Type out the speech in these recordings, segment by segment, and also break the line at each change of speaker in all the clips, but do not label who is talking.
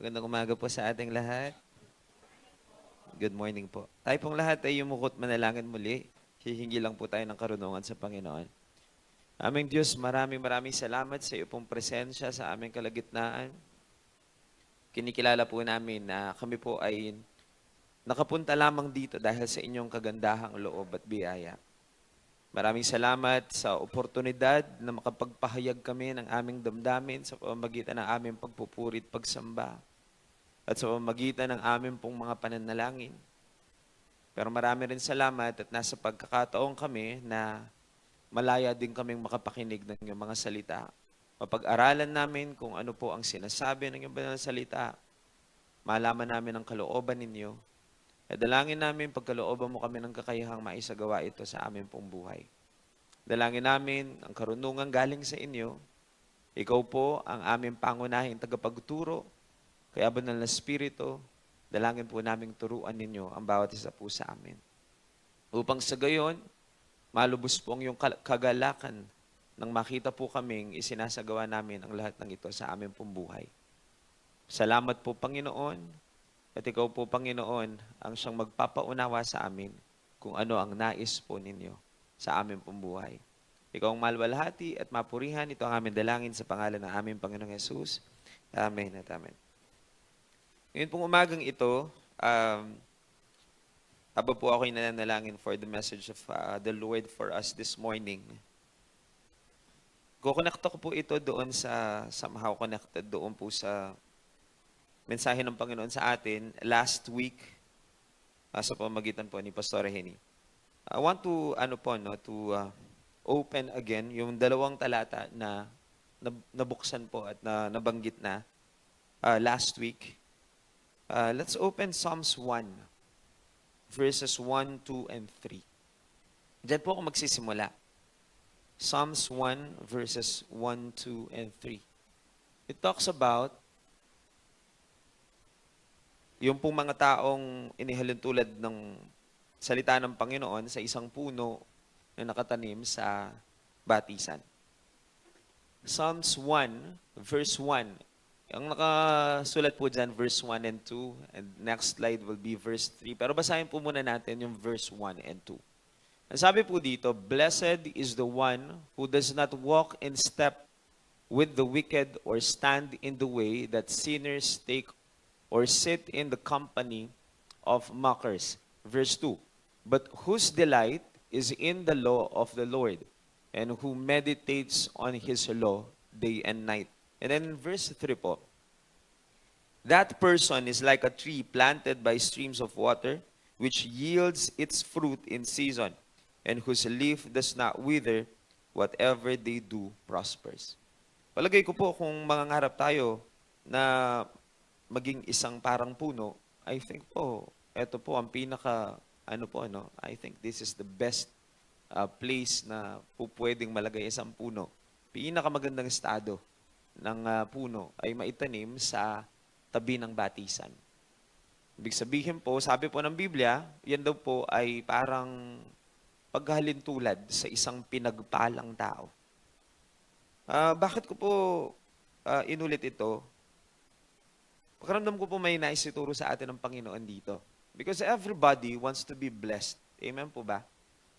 Magandang umaga po sa ating lahat. Good morning po. Tayo pong lahat ay yumukot manalangin muli. Hihingi lang po tayo ng karunungan sa Panginoon. Aming Diyos, maraming salamat sa iyo pong presensya sa aming kalagitnaan. Kinikilala po namin na kami po ay nakapunta lamang dito dahil sa inyong kagandahang loob at biyaya. Maraming salamat sa oportunidad na makapagpahayag kami ng aming damdamin sa pamamagitan ng aming pagpupuri at pagsamba at sa pamamagitan ng aming pong mga pananalangin. Pero marami rin salamat at nasa pagkakataon kami na malaya din kaming makapakinig ng iyong mga salita. Mapag-aralan namin kung ano po ang sinasabi ng iyong banal na salita. Malaman namin ang kalooban ninyo. At dalangin namin pagkalooban mo kami ng kakayahang maisagawa ito sa aming pong buhay. Dalangin namin ang karunungan galing sa inyo. Ikaw po ang aming pangunahing tagapagturo. Kaya banal na Espiritu, dalangin po naming turuan ninyo ang bawat isa po sa amin. Upang sa gayon, malubos po ang iyong kagalakan nang makita po kaming isinasagawa namin ang lahat ng ito sa aming pong buhay. Salamat po, Panginoon, at ikaw po, Panginoon, ang siyang magpapaunawa sa amin kung ano ang nais po ninyo sa aming pong buhay. Ikaw ang malwalhati at mapurihan. Ito ang aming dalangin sa pangalan ng aming Panginoong Yesus. Amen at amen. Ngayon pong umagang ito, habang po ako'y nananalangin for the message of the Lord for us this morning, kukonekta ko po ito doon sa, somehow connected doon po sa mensahe ng Panginoon sa atin last week sa pamamagitan po ni Pastor Henny. I want to, open again yung dalawang talata na nabuksan po at nabanggit na last week. Let's open Psalms 1, verses 1, 2, and 3. Diyan po ako magsisimula. Psalms 1, verses 1, 2, and 3. It talks about yung pong mga taong inihalin tulad ng salita ng Panginoon sa isang puno na nakatanim sa batisan. Psalms 1, verse 1. Ang nakasulat po dyan, verse 1 and 2. And next slide will be verse 3. Pero basahin po muna natin yung verse 1 and 2. Ang sabi po dito, "Blessed is the one who does not walk in step with the wicked or stand in the way that sinners take or sit in the company of mockers." Verse 2, "But whose delight is in the law of the Lord, and who meditates on His law day and night." And then in verse 3 po, "That person is like a tree planted by streams of water, which yields its fruit in season, and whose leaf does not wither, whatever they do prospers." Palagay ko po kung mangangarap tayo na maging isang parang puno, I think po, ito po ang pinaka, I think this is the best place na po pwedeng malagay isang puno. Pinakamagandang estado ng puno ay maitanim sa tabi ng batisan. Ibig sabihin po, sabi po ng Biblia, yan daw po ay parang paghalintulad sa isang pinagpalang tao. Bakit ko po inulit ito? Pakiramdam ko po may naisituro sa atin ng Panginoon dito. Because everybody wants to be blessed. Amen po ba?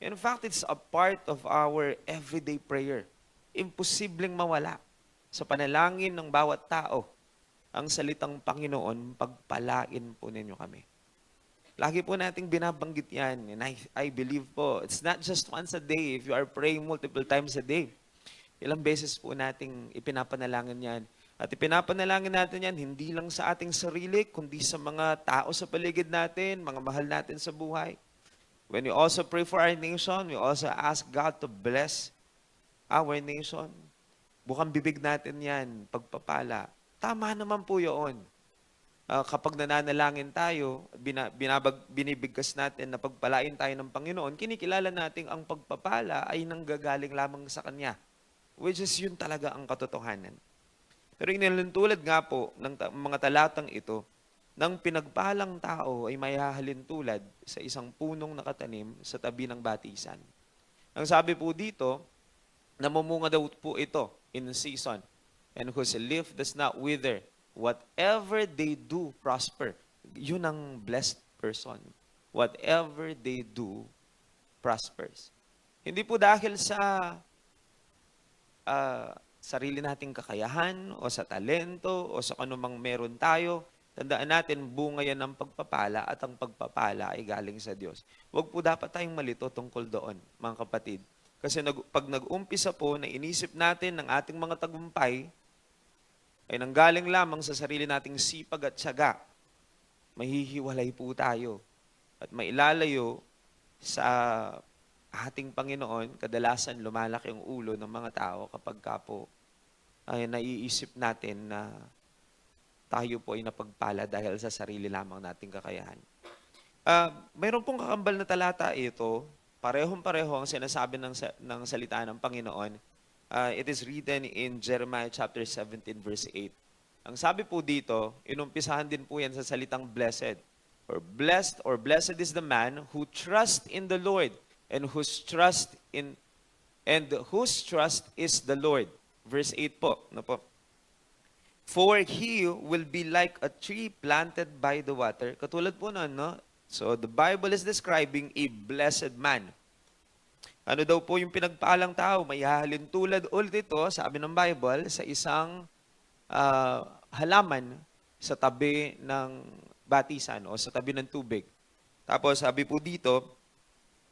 In fact, it's a part of our everyday prayer. Imposibleng mawala sa panalangin ng bawat tao ang salitang, "Panginoon, pagpalain po ninyo kami." Lagi po nating binabanggit yan. And I believe po, it's not just once a day. If you are praying multiple times a day, ilang beses po nating ipinapanalangin yan. At ipinapanalangin natin yan, hindi lang sa ating sarili, kundi sa mga tao sa paligid natin, mga mahal natin sa buhay. When we also pray for our nation, we also ask God to bless our nation. Bukang bibig natin yan, pagpapala. Tama naman po yun. Kapag nananalangin tayo, binibigkas natin na pagpalain tayo ng Panginoon, kinikilala natin ang pagpapala ay nanggagaling lamang sa Kanya. Which is yun talaga ang katotohanan. Pero inilintulad nga po ng mga talatang ito, ng pinagpalang tao ay mayahalin tulad sa isang punong nakatanim sa tabi ng batisan. Ang sabi po dito, namumunga daw po ito in season, and whose leaf does not wither. whatever they do, prosper. Yun ang blessed person. Whatever they do, prospers. Hindi po dahil sa sarili nating kakayahan o sa talento o sa anumang meron tayo. Tandaan natin, bunga yan ng pagpapala at ang pagpapala ay galing sa Diyos. Huwag po dapat tayong malito tungkol doon, mga kapatid. Kasi pag nag-umpisa po na inisip natin ng ating mga tagumpay ay nanggaling lamang sa sarili nating sipag at tiyaga, mahihiwalay po tayo at mailalayo sa ating Panginoon. Kadalasan lumalaki ang ulo ng mga tao kapag ka po ay naiisip natin na tayo po ay napagpala dahil sa sarili lamang nating kakayahan. Mayroon pong kakambal na talata ito, parehong-pareho ang sinasabi ng salita ng Panginoon. It is written in Jeremiah chapter 17 verse 8. Ang sabi po dito, inumpisahan din po yan sa salitang blessed. Or blessed is the man who trusts in the Lord and whose trust is the Lord. Verse 8 po, no po. For he will be like a tree planted by the water. Katulad po nun, no? So the Bible is describing a blessed man. Ano daw po yung pinagpalang tao? May hahalin tulad ulit ito, sabi ng Bible, sa isang halaman sa tabi ng batisan o sa tabi ng tubig. Tapos sabi po dito,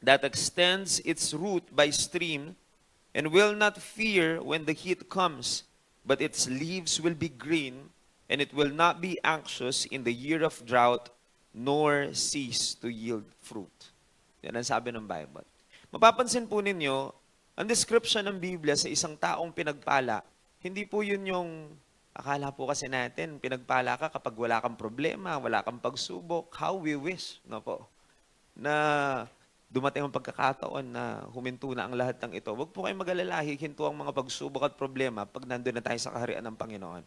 that extends its root by stream and will not fear when the heat comes, but its leaves will be green, and it will not be anxious in the year of drought, nor cease to yield fruit. Yan ang sabi ng Bible. Mapapansin po ninyo, ang description ng Biblia sa isang taong pinagpala, hindi po yun yung, akala po kasi natin, pinagpala ka kapag wala kang problema, wala kang pagsubok, how we wish, no po, na dumating ang pagkakataon na huminto na ang lahat ng ito. Huwag po kayong mag-alala, hihinto ang mga pagsubok at problema pag nandun na tayo sa kaharian ng Panginoon.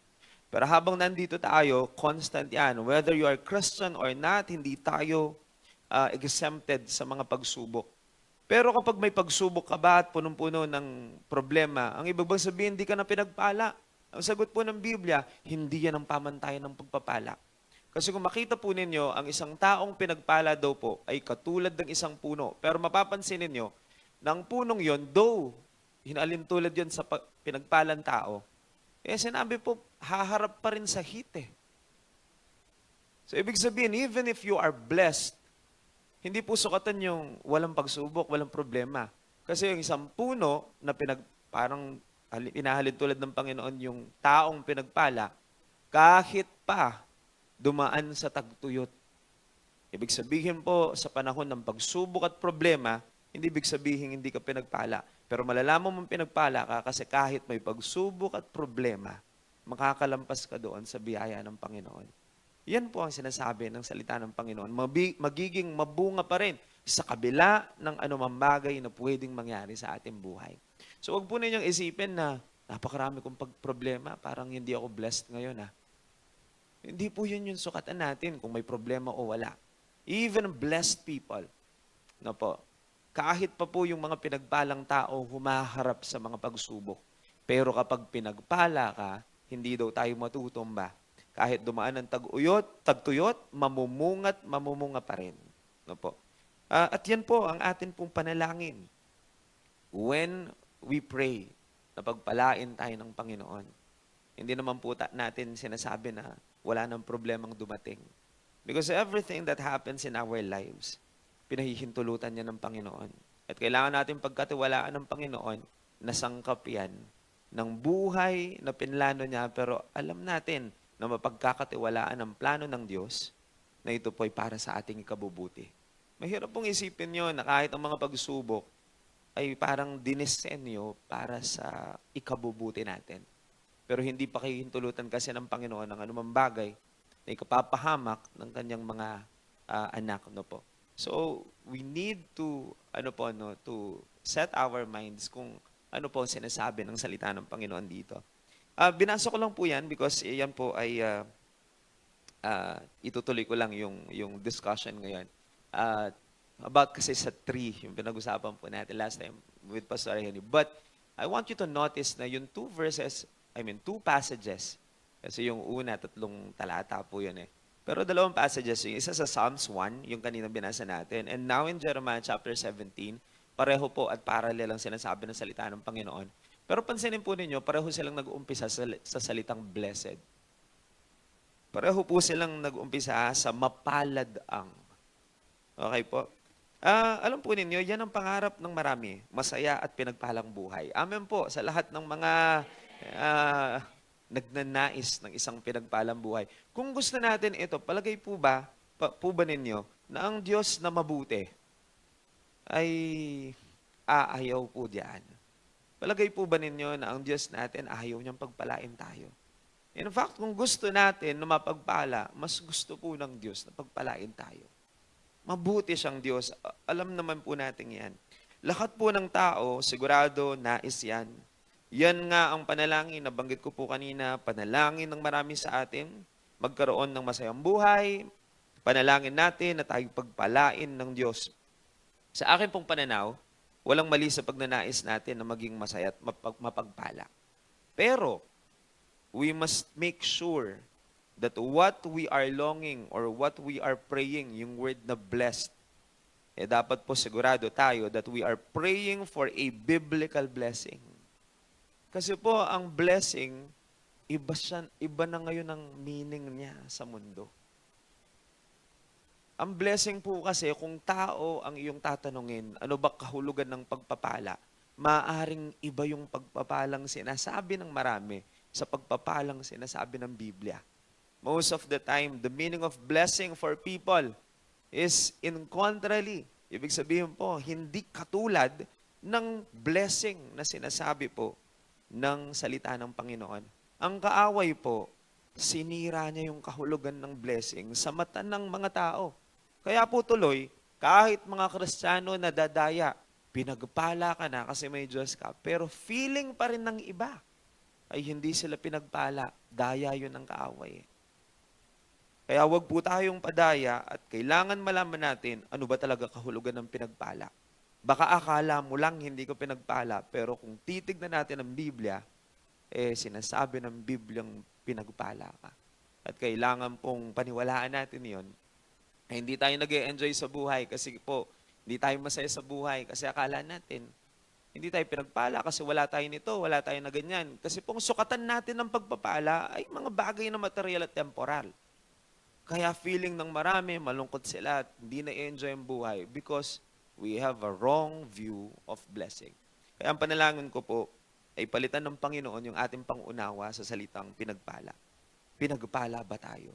Pero habang nandito tayo, constant yan. Whether you are Christian or not, hindi tayo exempted sa mga pagsubok. Pero kapag may pagsubok ka ba at punong-puno ng problema, ang ibig bang sabihin, hindi ka na pinagpala? Ang sagot po ng Biblia, hindi yan ang pamantayan ng pagpapala. Kasi kung makita po ninyo, ang isang taong pinagpala daw po ay katulad ng isang puno. Pero mapapansin ninyo, na ang punong yon, though hinalin tulad yon sa pinagpalang tao, sinabi po, haharap pa rin sa heat eh. So ibig sabihin, even if you are blessed, hindi po sukatan yung walang pagsubok, walang problema. Kasi yung isang puno na parang pinahalin tulad ng Panginoon yung taong pinagpala, kahit pa dumaan sa tagtuyot. Ibig sabihin po, sa panahon ng pagsubok at problema, hindi ibig sabihin hindi ka pinagpala. Pero malalaman mong pinagpala ka kasi kahit may pagsubok at problema, makakalampas ka doon sa biyaya ng Panginoon. Yan po ang sinasabi ng salita ng Panginoon. Magiging mabunga pa rin sa kabila ng anumang bagay na pwedeng mangyari sa ating buhay. So huwag po ninyong isipin na napakarami kong problema, parang hindi ako blessed ngayon ha. Hindi po yun yung sukatan natin kung may problema o wala. Even blessed people, no po, kahit pa po yung mga pinagpalang tao humaharap sa mga pagsubok. Pero kapag pinagpala ka, hindi daw tayo matutumba. Kahit dumaan ng tagtuyot, mamumunga pa rin. No po. At yan po ang atin pong panalangin. When we pray, na pagpalain tayo ng Panginoon. Hindi naman po natin sinasabi na wala nang problemang dumating. Because everything that happens in our lives, pinahihintulutan niya ng Panginoon. At kailangan natin pagkatiwalaan ng Panginoon na sangkap yan ng buhay na pinlano niya. Pero alam natin na mapagkakatiwalaan ng plano ng Diyos na ito po ay para sa ating ikabubuti. Mahirap pong isipin nyo na kahit ang mga pagsubok ay parang dinisenyo para sa ikabubuti natin. Pero hindi pa hintulutan kasi ng Panginoon ng anumang bagay na ikapapahamak ng kanyang mga anak, no po. So, we need to to set our minds kung ano po ang sinasabi ng salita ng Panginoon dito. Binasa ko lang po 'yan because yan po ay itutuloy ko lang yung discussion ngayon. About kasi sa tree, yung pinag-usapan po natin last time with Pastor Henry. But I want you to notice na yung two passages Kasi yung una, 3 talata po yun eh. Pero 2 passages, yung isa sa Psalms 1, yung kanina binasa natin, and now in Jeremiah chapter 17, pareho po at parallel ang sinasabi ng salita ng Panginoon. Pero pansinin po ninyo, pareho silang nag-uumpisa sa salitang blessed. Pareho po silang nag-umpisa sa mapalad ang. Okay po? Alam po ninyo, yan ang pangarap ng marami, masaya at pinagpalang buhay. Amen po sa lahat ng mga ah, nagnanais ng isang pinagpalang buhay. Kung gusto natin ito, palagay po ba ninyo, na ang Diyos na mabuti ay aayaw po diyan? Palagay po ba ninyo na ang Diyos natin ayaw niyang pagpalain tayo? In fact, kung gusto natin na mapagpala, mas gusto po ng Diyos na pagpalain tayo. Mabuti siyang Diyos. Alam naman po natin yan. Lahat po ng tao, sigurado, nais yan. Yan nga ang panalangin, nabanggit ko po kanina, panalangin ng marami sa atin, magkaroon ng masayang buhay, panalangin natin na tayo pagpalain ng Diyos. Sa akin pong pananaw, walang mali sa pagnanais natin na maging masaya at mapagpala. Pero, we must make sure that what we are longing or what we are praying, yung word na blessed, dapat po sigurado tayo that we are praying for a biblical blessing. Kasi po, ang blessing, iba na ngayon ang meaning niya sa mundo. Ang blessing po kasi, kung tao ang iyong tatanungin, ano ba kahulugan ng pagpapala, maaring iba yung pagpapalang sinasabi ng marami sa pagpapalang sinasabi ng Biblia. Most of the time, the meaning of blessing for people is in contrary. Ibig sabihin po, hindi katulad ng blessing na sinasabi po ng salita ng Panginoon. Ang kaaway po, sinira niya yung kahulugan ng blessing sa mata ng mga tao. Kaya po tuloy, kahit mga Kristiyano na dadaya, pinagpala ka na kasi may Diyos ka, pero feeling pa rin ng iba ay hindi sila pinagpala. Daya yun ng kaaway. Kaya wag po tayong padaya at kailangan malaman natin ano ba talaga kahulugan ng pinagpala. Baka akala mo lang hindi ko pinagpala, pero kung titignan natin ang Biblia, sinasabi ng Bibliang pinagpala ka. At kailangan pong paniwalaan natin yon. Hindi tayo nag-e-enjoy sa buhay kasi po, hindi tayo masaya sa buhay kasi akala natin, hindi tayo pinagpala kasi wala tayo nito, wala tayo na ganyan. Kasi pong sukatan natin ng pagpapala ay mga bagay na material at temporal. Kaya feeling ng marami, malungkot sila at hindi na-enjoy ang buhay because we have a wrong view of blessing. Kaya ang panalangin ko po ay palitan ng Panginoon yung ating pangunawa sa salitang pinagpala. Pinagpala ba tayo?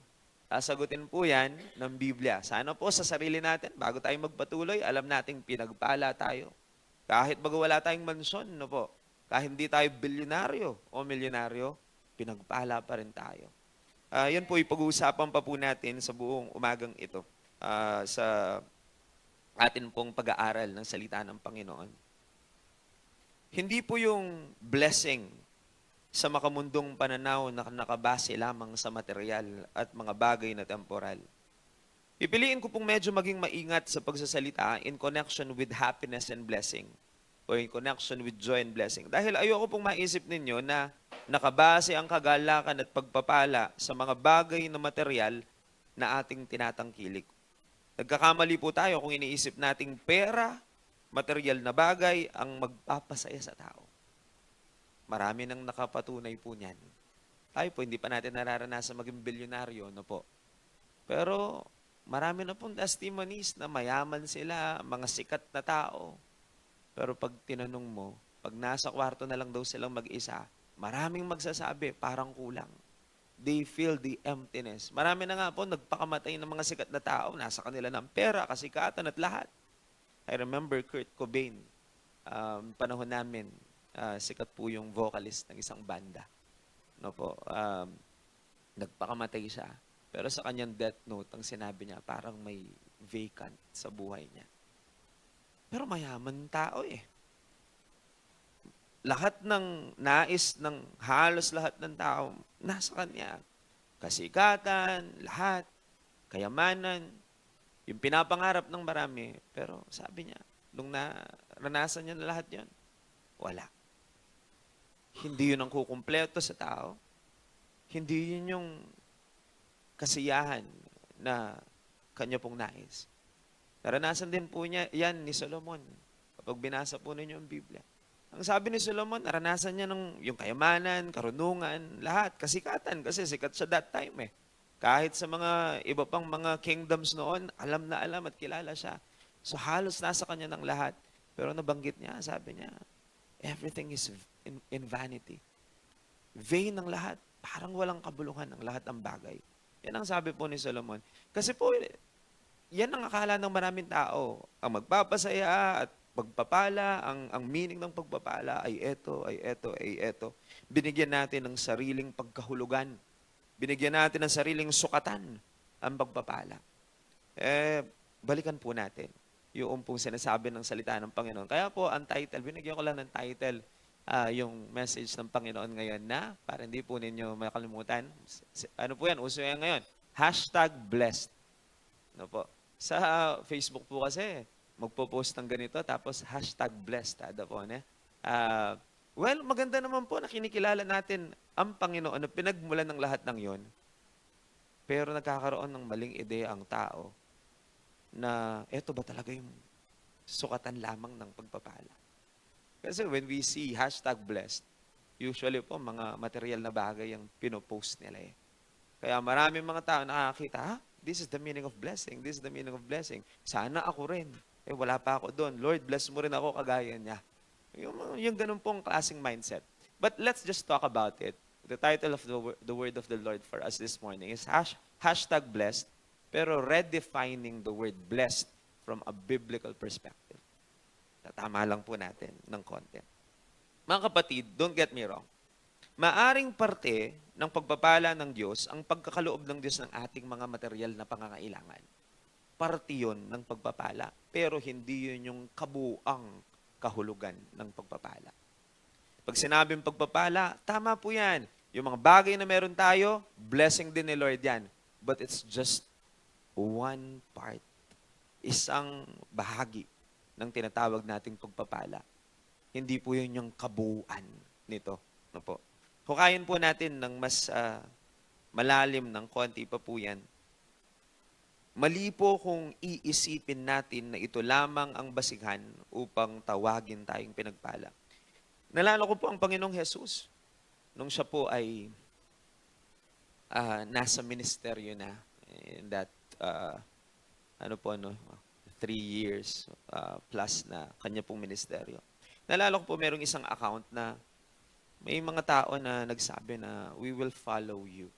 Sasagutin po yan ng Biblia. Sana po sa sarili natin, bago tayo magpatuloy, alam nating pinagpala tayo. Kahit bago wala tayong mansyon, no po? Kahit hindi tayo bilyonaryo o milyonaryo, pinagpala pa rin tayo. Yan po, ipag-uusapan pa po natin sa buong umagang ito sa atin pong pag-aaral ng salita ng Panginoon. Hindi po yung blessing sa makamundong pananaw na nakabase lamang sa material at mga bagay na temporal. Pipiliin ko pong medyo maging maingat sa pagsasalita in connection with happiness and blessing o in connection with joy and blessing. Dahil ayoko pong maisip ninyo na nakabase ang kagalakan at pagpapala sa mga bagay na material na ating tinatangkilik. Nagkakamali po tayo kung iniisip nating pera, material na bagay ang magpapasaya sa tao. Marami nang nakapatunay po niyan. Tayo po, hindi pa natin nararanasan maging bilyonaryo, no po? Pero marami na pong testimonies na mayaman sila, mga sikat na tao. Pero pag tinanong mo, pag nasa kwarto na lang daw silang mag-isa, maraming magsasabi, parang kulang. They feel the emptiness. Marami na nga po nagpakamatay ng mga sikat na tao, nasa kanila ng pera, kasikatan at lahat. I remember Kurt Cobain, panahon namin, sikat po yung vocalist ng isang banda. No po, nagpakamatay siya. Pero sa kanyang death note, ang sinabi niya, parang may vacant sa buhay niya. Pero mayaman tao eh. Lahat ng nais ng halos lahat ng tao, nasa kanya. Kasikatan, lahat, kayamanan, yung pinapangarap ng marami. Pero sabi niya, nung naranasan niya na lahat yon, wala. Hindi yun ang kukumpleto sa tao. Hindi yun yung kasiyahan na kanya pong nais. Naranasan din po niya yan ni Solomon kapag binasa po ninyo ang Biblia. Ang sabi ni Solomon, naranasan niya yung kayamanan, karunungan, lahat, kasikatan, kasi sikat siya that time eh. Kahit sa mga iba pang mga kingdoms noon, alam na alam at kilala siya. So halos nasa kanya ng lahat. Pero nabanggit niya, sabi niya, everything is in vanity. Vain ang lahat. Parang walang kabuluhan ang lahat ng bagay. Yan ang sabi po ni Solomon. Kasi po, yan ang akala ng maraming tao. Ang magpapasaya at pagpapala, ang meaning ng pagpapala ay eto, ay eto, ay eto. Binigyan natin ng sariling pagkahulugan. Binigyan natin ng sariling sukatan ang pagpapala. Balikan po natin yung pong sinasabi ng salita ng Panginoon. Kaya po, ang title, binigyan ko lang ng title, yung message ng Panginoon ngayon na, para hindi po ninyo makalimutan. Ano po yan? Uso yan ngayon. #blessed. No po. Sa Facebook po kasi, magpo-post ng ganito, tapos #blessed. Ada po, ne? Well, maganda naman po na kinikilala natin ang Panginoon na pinagmulan ng lahat ng yon. Pero nagkakaroon ng maling ideya ang tao na eto ba talaga yung sukatan lamang ng pagpapala. Kasi when we see #blessed, usually po mga material na bagay ang pinopost nila eh. Kaya maraming mga tao nakakita, this is the meaning of blessing, this is the meaning of blessing. Sana ako rin. Wala pa ako doon. Lord, bless mo rin ako kagaya niya. Yung ganun pong klaseng mindset. But let's just talk about it. The title of the word of the Lord for us this morning is #blessed, pero redefining the word blessed from a biblical perspective. Tatama lang po natin ng konti. Mga kapatid, don't get me wrong. Maaring parte ng pagpapala ng Diyos ang pagkakaloob ng Diyos ng ating mga material na pangangailangan. Parte yun ng pagpapala, pero hindi yun yung kabuang kahulugan ng pagpapala. Pag sinabing pagpapala, tama po yan. Yung mga bagay na meron tayo, blessing din ni Lord yan. But it's just one part. Isang bahagi ng tinatawag nating pagpapala. Hindi po yun yung kabuuan nito. No po. Hukayin po natin ng mas malalim ng konti pa po yan. Mali po kung iisipin natin na ito lamang ang basihan upang tawagin tayong pinagpala. Nalala ko po ang Panginoong Jesus nung siya po ay nasa ministeryo na in that 3 years plus na kanya pong ministeryo. Nalala ko po merong isang account na may mga tao na nagsabi na we will follow you.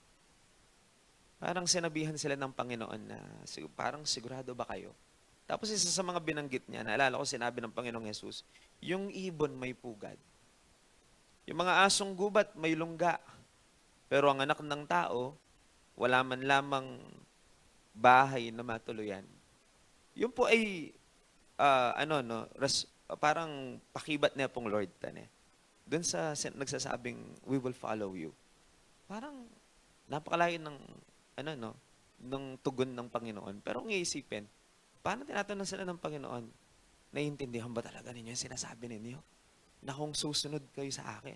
Parang sinabihan sila ng Panginoon na parang sigurado ba kayo? Tapos isa sa mga binanggit niya, naalala ko sinabi ng Panginoong Jesus, yung ibon may pugad. Yung mga asong gubat may lungga. Pero ang anak ng tao, wala man lamang bahay na matuluyan. Yun po ay parang pakibat niya pong Lord tane. Doon sa nagsasabing we will follow you. Parang napakalayo ng ng tugon ng Panginoon. Pero kung iisipin, paano tinatanong sila ng Panginoon? Naiintindihan ba talaga ninyo yung sinasabi ninyo? Na kung susunod kayo sa akin.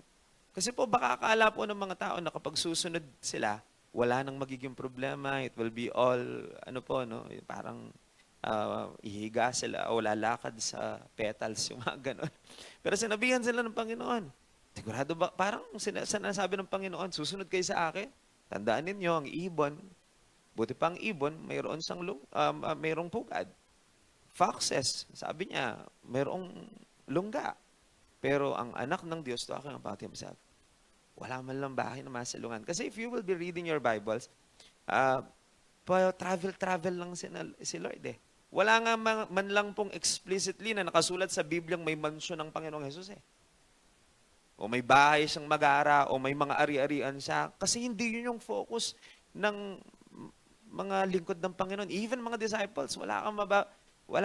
Kasi po baka akala po ng mga tao na kapag susunod sila, wala nang magiging problema. It will be all, parang ihiga sila o lalakad sa petals, yung mga ganon. Pero sinabihan sila ng Panginoon. Sigurado ba, parang sinasabi ng Panginoon, susunod kayo sa akin. Tandaan ninyo, ang ibon, buti pa ang ibon, mayroong pugad. Foxes, sabi niya, mayroong lungga. Pero ang anak ng Diyos, to aking about himself, wala man lang bahay na masalungan. Kasi if you will be reading your Bibles, travel lang si Lord eh. Wala nga man lang pong explicitly na nakasulat sa Bibliang may mansyon ng Panginoong Jesus eh. O may bahay siyang mag-aara, o may mga ari-arian siya. Kasi hindi yun yung focus ng mga lingkod ng Panginoon. Even mga disciples, wala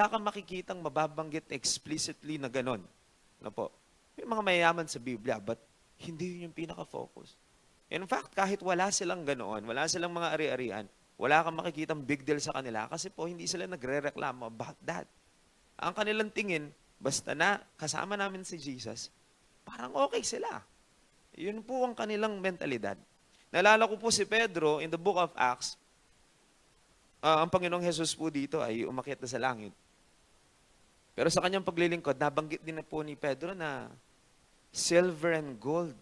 kang makikitang mababanggit explicitly na ganon. Ano po? May mga mayayaman sa Biblia, but hindi yun yung pinaka-focus. In fact, kahit wala silang ganoon, wala silang mga ari-arian, wala kang makikitang big deal sa kanila kasi po hindi sila nagre-reklamo about that. Ang kanilang tingin, basta na kasama namin si Jesus, parang okay sila. Yun po ang kanilang mentalidad. Naalala ko po si Pedro in the book of Acts, ang Panginoong Jesus po dito ay umakyat na sa langit. Pero sa kanyang paglilingkod, nabanggit din na po ni Pedro na silver and gold,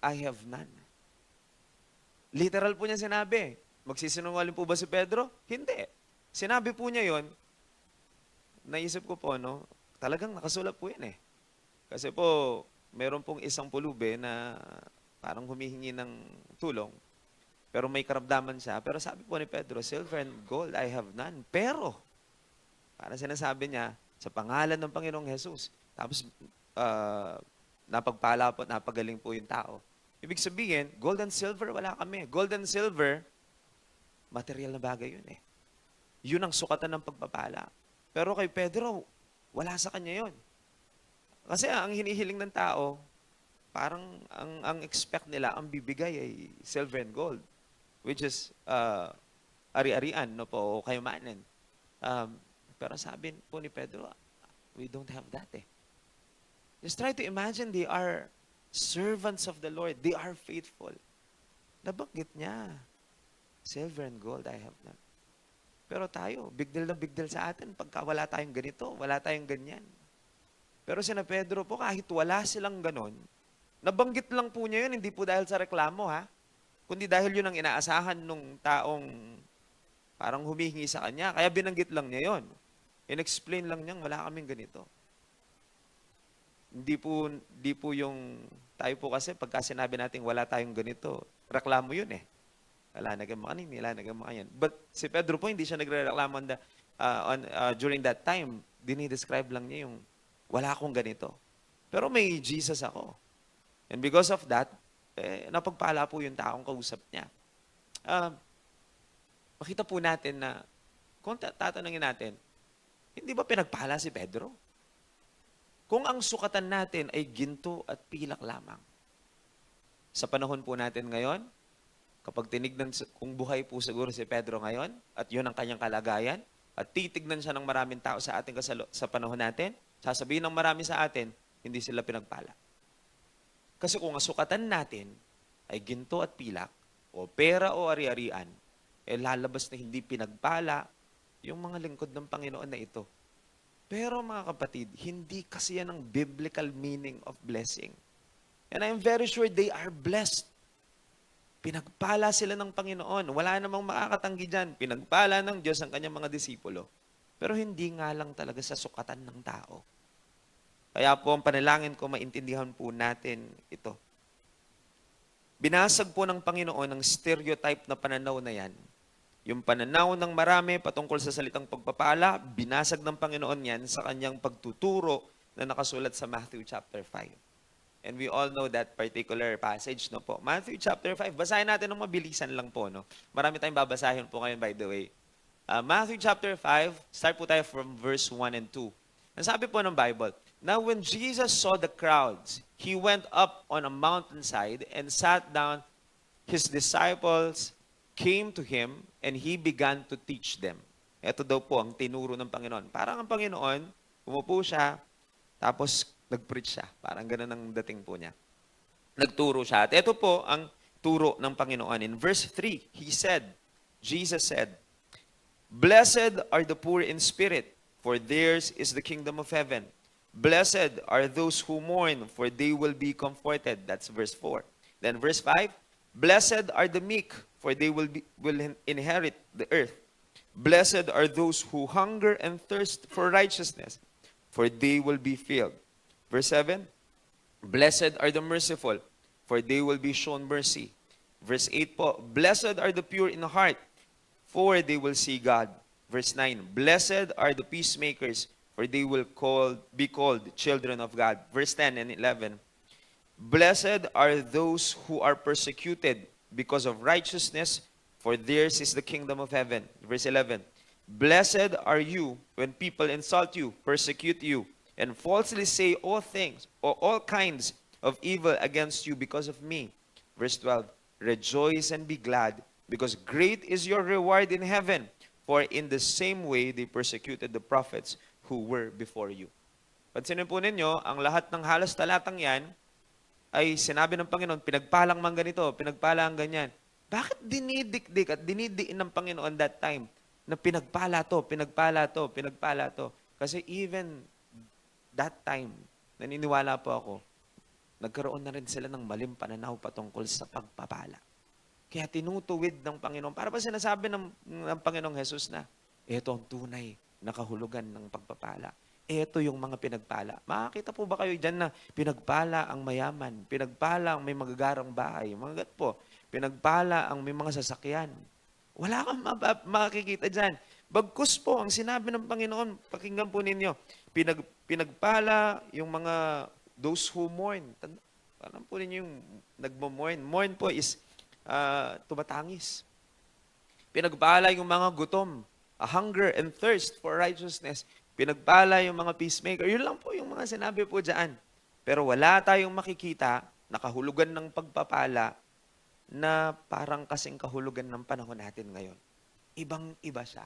I have none. Literal po niya sinabi. Magsisinungaling po ba si Pedro? Hindi. Sinabi po niya yon. Naisip ko po, no? Talagang nakasulat po yan eh. Kasi po, meron pong isang pulube na parang humihingi ng tulong. Pero may karamdaman siya. Pero sabi po ni Pedro, silver and gold, I have none. Pero, para sinasabi niya, sa pangalan ng Panginoong Jesus. Tapos, napagpala po, napagaling po yung tao. Ibig sabihin, gold and silver, wala kami. Gold and silver, material na bagay yun eh. Yun ang sukatan ng pagpapala. Pero kay Pedro, wala sa kanya yun. Kasi ang hinihiling ng tao, parang ang expect nila, ang bibigay ay silver and gold. Which is ari-arian, no po, o kayamanan. Pero sabi po ni Pedro, we don't have that eh. Just try to imagine, they are servants of the Lord. They are faithful. Nabanggit niya, silver and gold I have none. Pero tayo, bigdil na bigdil sa atin pagka wala tayong ganito, wala tayong ganyan. Pero sina Pedro po, kahit wala silang ganon, nabanggit lang po niya yun, hindi po dahil sa reklamo ha, kundi dahil yun ang inaasahan nung taong parang humihingi sa kanya, kaya binanggit lang niya yun. In-explain lang niyang wala kaming ganito. Hindi po yung, tayo po kasi pagka sinabi natin wala tayong ganito, reklamo yun eh. Wala na kang makanin, wala na kang makayan. But si Pedro po, hindi siya nagre-reklamo during that time. Dinidescribe lang niya yung wala akong ganito. Pero may Jesus ako. And because of that, napagpala po yung taong kausap niya. Makita po natin na, kung tatanungin natin, hindi ba pinagpala si Pedro? Kung ang sukatan natin ay ginto at pilak lamang, sa panahon po natin ngayon, kapag tinignan, kung buhay po siguro si Pedro ngayon, at yun ang kanyang kalagayan, at titignan siya ng maraming tao sa ating sa panahon natin, sasabihin ng marami sa atin, hindi sila pinagpala. Kasi kung ang sukatan natin ay ginto at pilak, o pera o ari-arian, lalabas na hindi pinagpala yung mga lingkod ng Panginoon na ito. Pero mga kapatid, hindi kasi yan ang biblical meaning of blessing. And I'm very sure they are blessed. Pinagpala sila ng Panginoon. Wala namang makakatanggi dyan. Pinagpala ng Diyos ang kanyang mga disipulo. Pero hindi nga lang talaga sa sukatan ng tao. Kaya po ang panalangin ko, maintindihan po natin ito. Binasag po ng Panginoon ang stereotype na pananaw na yan. Yung pananaw ng marami patungkol sa salitang pagpapala, binasag ng Panginoon yan sa kanyang pagtuturo na nakasulat sa Matthew chapter 5. And we all know that particular passage, no po. Matthew chapter 5, basahin natin ng mabilisan lang po, no. Marami tayong babasahin po ngayon, by the way. Matthew chapter 5, start po tayo from verse 1 and 2. Ang sabi po ng Bible, now when Jesus saw the crowds, he went up on a mountainside and sat down. His disciples came to him and he began to teach them. Ito daw po ang tinuro ng Panginoon. Parang ang Panginoon, umupo siya, tapos nag-preach siya. Parang ganun ang dating po niya. Nagturo siya. At ito po ang turo ng Panginoon. In verse 3, Jesus said, blessed are the poor in spirit, for theirs is the kingdom of heaven. Blessed are those who mourn, for they will be comforted. That's verse 4. Then verse 5, blessed are the meek, for they will inherit the earth. Blessed are those who hunger and thirst for righteousness, for they will be filled. Verse 7, blessed are the merciful, for they will be shown mercy. Verse 8 po, blessed are the pure in heart, for they will see God. Verse 9, blessed are the peacemakers, for they will be called children of God. Verse 10 and 11, blessed are those who are persecuted because of righteousness, for theirs is the kingdom of heaven. Verse 11, blessed are you when people insult you, persecute you, and falsely say all things or all kinds of evil against you because of me. Verse 12, rejoice and be glad, because great is your reward in heaven, for in the same way they persecuted the prophets who were before you. Pansinin po ninyo, ang lahat ng halos talatang yan, ay sinabi ng Panginoon, pinagpalang man ganito, pinagpalang ganyan. Bakit dinidikdik at dinidiin ng Panginoon that time na pinagpala to, pinagpala to, pinagpala to? Kasi even that time, naniniwala po ako, nagkaroon na rin sila ng maling pananaw patungkol sa pagpapala. Kaya tinutuwid ng Panginoon. Para ba sinasabi ng Panginoong Jesus na, ito ang tunay na kahulugan ng pagpapala. Ito yung mga pinagpala. Makakita po ba kayo dyan na pinagpala ang mayaman, pinagpala ang may magagarang bahay, mga po, pinagpala ang may mga sasakyan. Wala kang makikita dyan. Bagkus po, ang sinabi ng Panginoon, pakinggan po ninyo, pinagpala yung mga those who mourn. Alam po ninyo yung nagmo-mourn. Mourn po is tumatangis. Pinagpala yung mga gutom, a hunger and thirst for righteousness. Pinagpala yung mga peacemaker. Yun lang po yung mga sinabi po dyan. Pero wala tayong makikita na kahulugan ng pagpapala na parang kasing kahulugan ng panahon natin ngayon. Ibang-iba siya.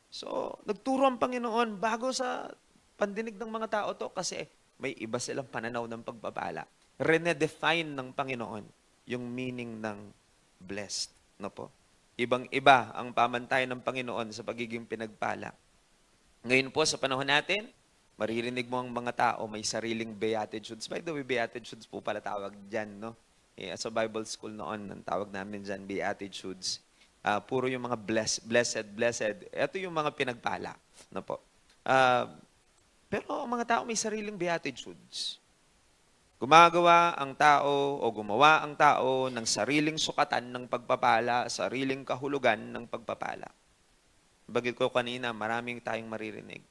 So, nagturo ang Panginoon bago sa pandinig ng mga tao to kasi may iba silang pananaw ng pagpapala. Redefine ng Panginoon yung meaning ng blessed. No po? Ibang-iba ang pamantayan ng Panginoon sa pagiging pinagpala. Ngayon po, sa panahon natin, maririnig mo ang mga tao may sariling beatitudes. By the way, beatitudes po pala tawag dyan, no? Sa Bible school noon, ang tawag namin dyan, beatitudes. Puro yung mga blessed, blessed. Ito yung mga pinagpala. No po? Pero ang mga tao may sariling beatitudes. Gumagawa ang tao o gumawa ang tao ng sariling sukatan ng pagpapala, sariling kahulugan ng pagpapala. Bagit ko kanina, maraming tayong maririnig.